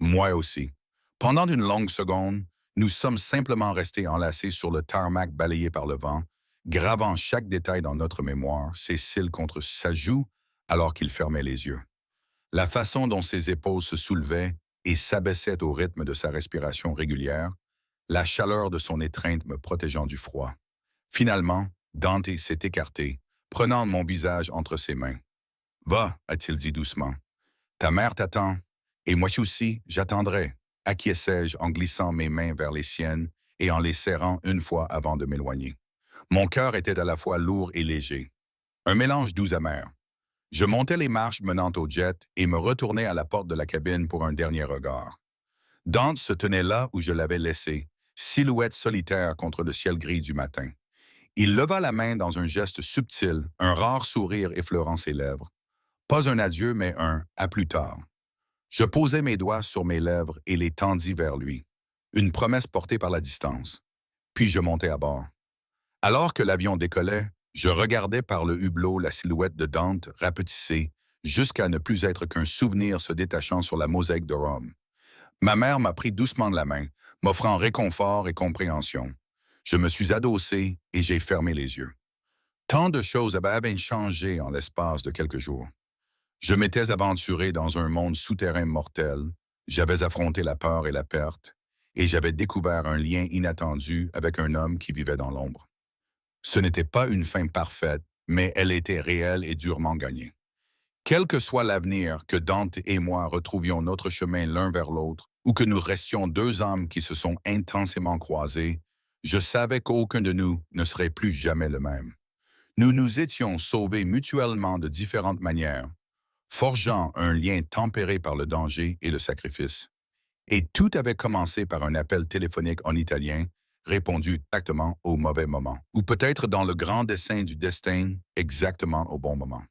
Moi aussi. Pendant une longue seconde, nous sommes simplement restés enlacés sur le tarmac balayé par le vent, gravant chaque détail dans notre mémoire, ses cils contre sa joue alors qu'il fermait les yeux. La façon dont ses épaules se soulevaient et s'abaissaient au rythme de sa respiration régulière, la chaleur de son étreinte me protégeant du froid. Finalement, Dante s'est écarté, prenant mon visage entre ses mains. « Va, a-t-il dit doucement. Ta mère t'attend, et moi aussi, j'attendrai, acquiesçai-je en glissant mes mains vers les siennes et en les serrant une fois avant de m'éloigner. Mon cœur était à la fois lourd et léger. Un mélange doux-amer. Je montais les marches menant au jet et me retournais à la porte de la cabine pour un dernier regard. Dante se tenait là où je l'avais laissé, silhouette solitaire contre le ciel gris du matin. Il leva la main dans un geste subtil, un rare sourire effleurant ses lèvres. Pas un adieu, mais un « à plus tard ». Je posai mes doigts sur mes lèvres et les tendis vers lui, une promesse portée par la distance. Puis je montai à bord. Alors que l'avion décollait, je regardais par le hublot la silhouette de Dante rapetissée, jusqu'à ne plus être qu'un souvenir se détachant sur la mosaïque de Rome. Ma mère m'a pris doucement de la main, m'offrant réconfort et compréhension. Je me suis adossé et j'ai fermé les yeux. Tant de choses avaient changé en l'espace de quelques jours. Je m'étais aventuré dans un monde souterrain mortel, j'avais affronté la peur et la perte, et j'avais découvert un lien inattendu avec un homme qui vivait dans l'ombre. Ce n'était pas une fin parfaite, mais elle était réelle et durement gagnée. Quel que soit l'avenir, que Dante et moi retrouvions notre chemin l'un vers l'autre, ou que nous restions deux âmes qui se sont intensément croisées, je savais qu'aucun de nous ne serait plus jamais le même. Nous nous étions sauvés mutuellement de différentes manières, forgeant un lien tempéré par le danger et le sacrifice. Et tout avait commencé par un appel téléphonique en italien, répondu exactement au mauvais moment, ou peut-être dans le grand dessein du destin, exactement au bon moment.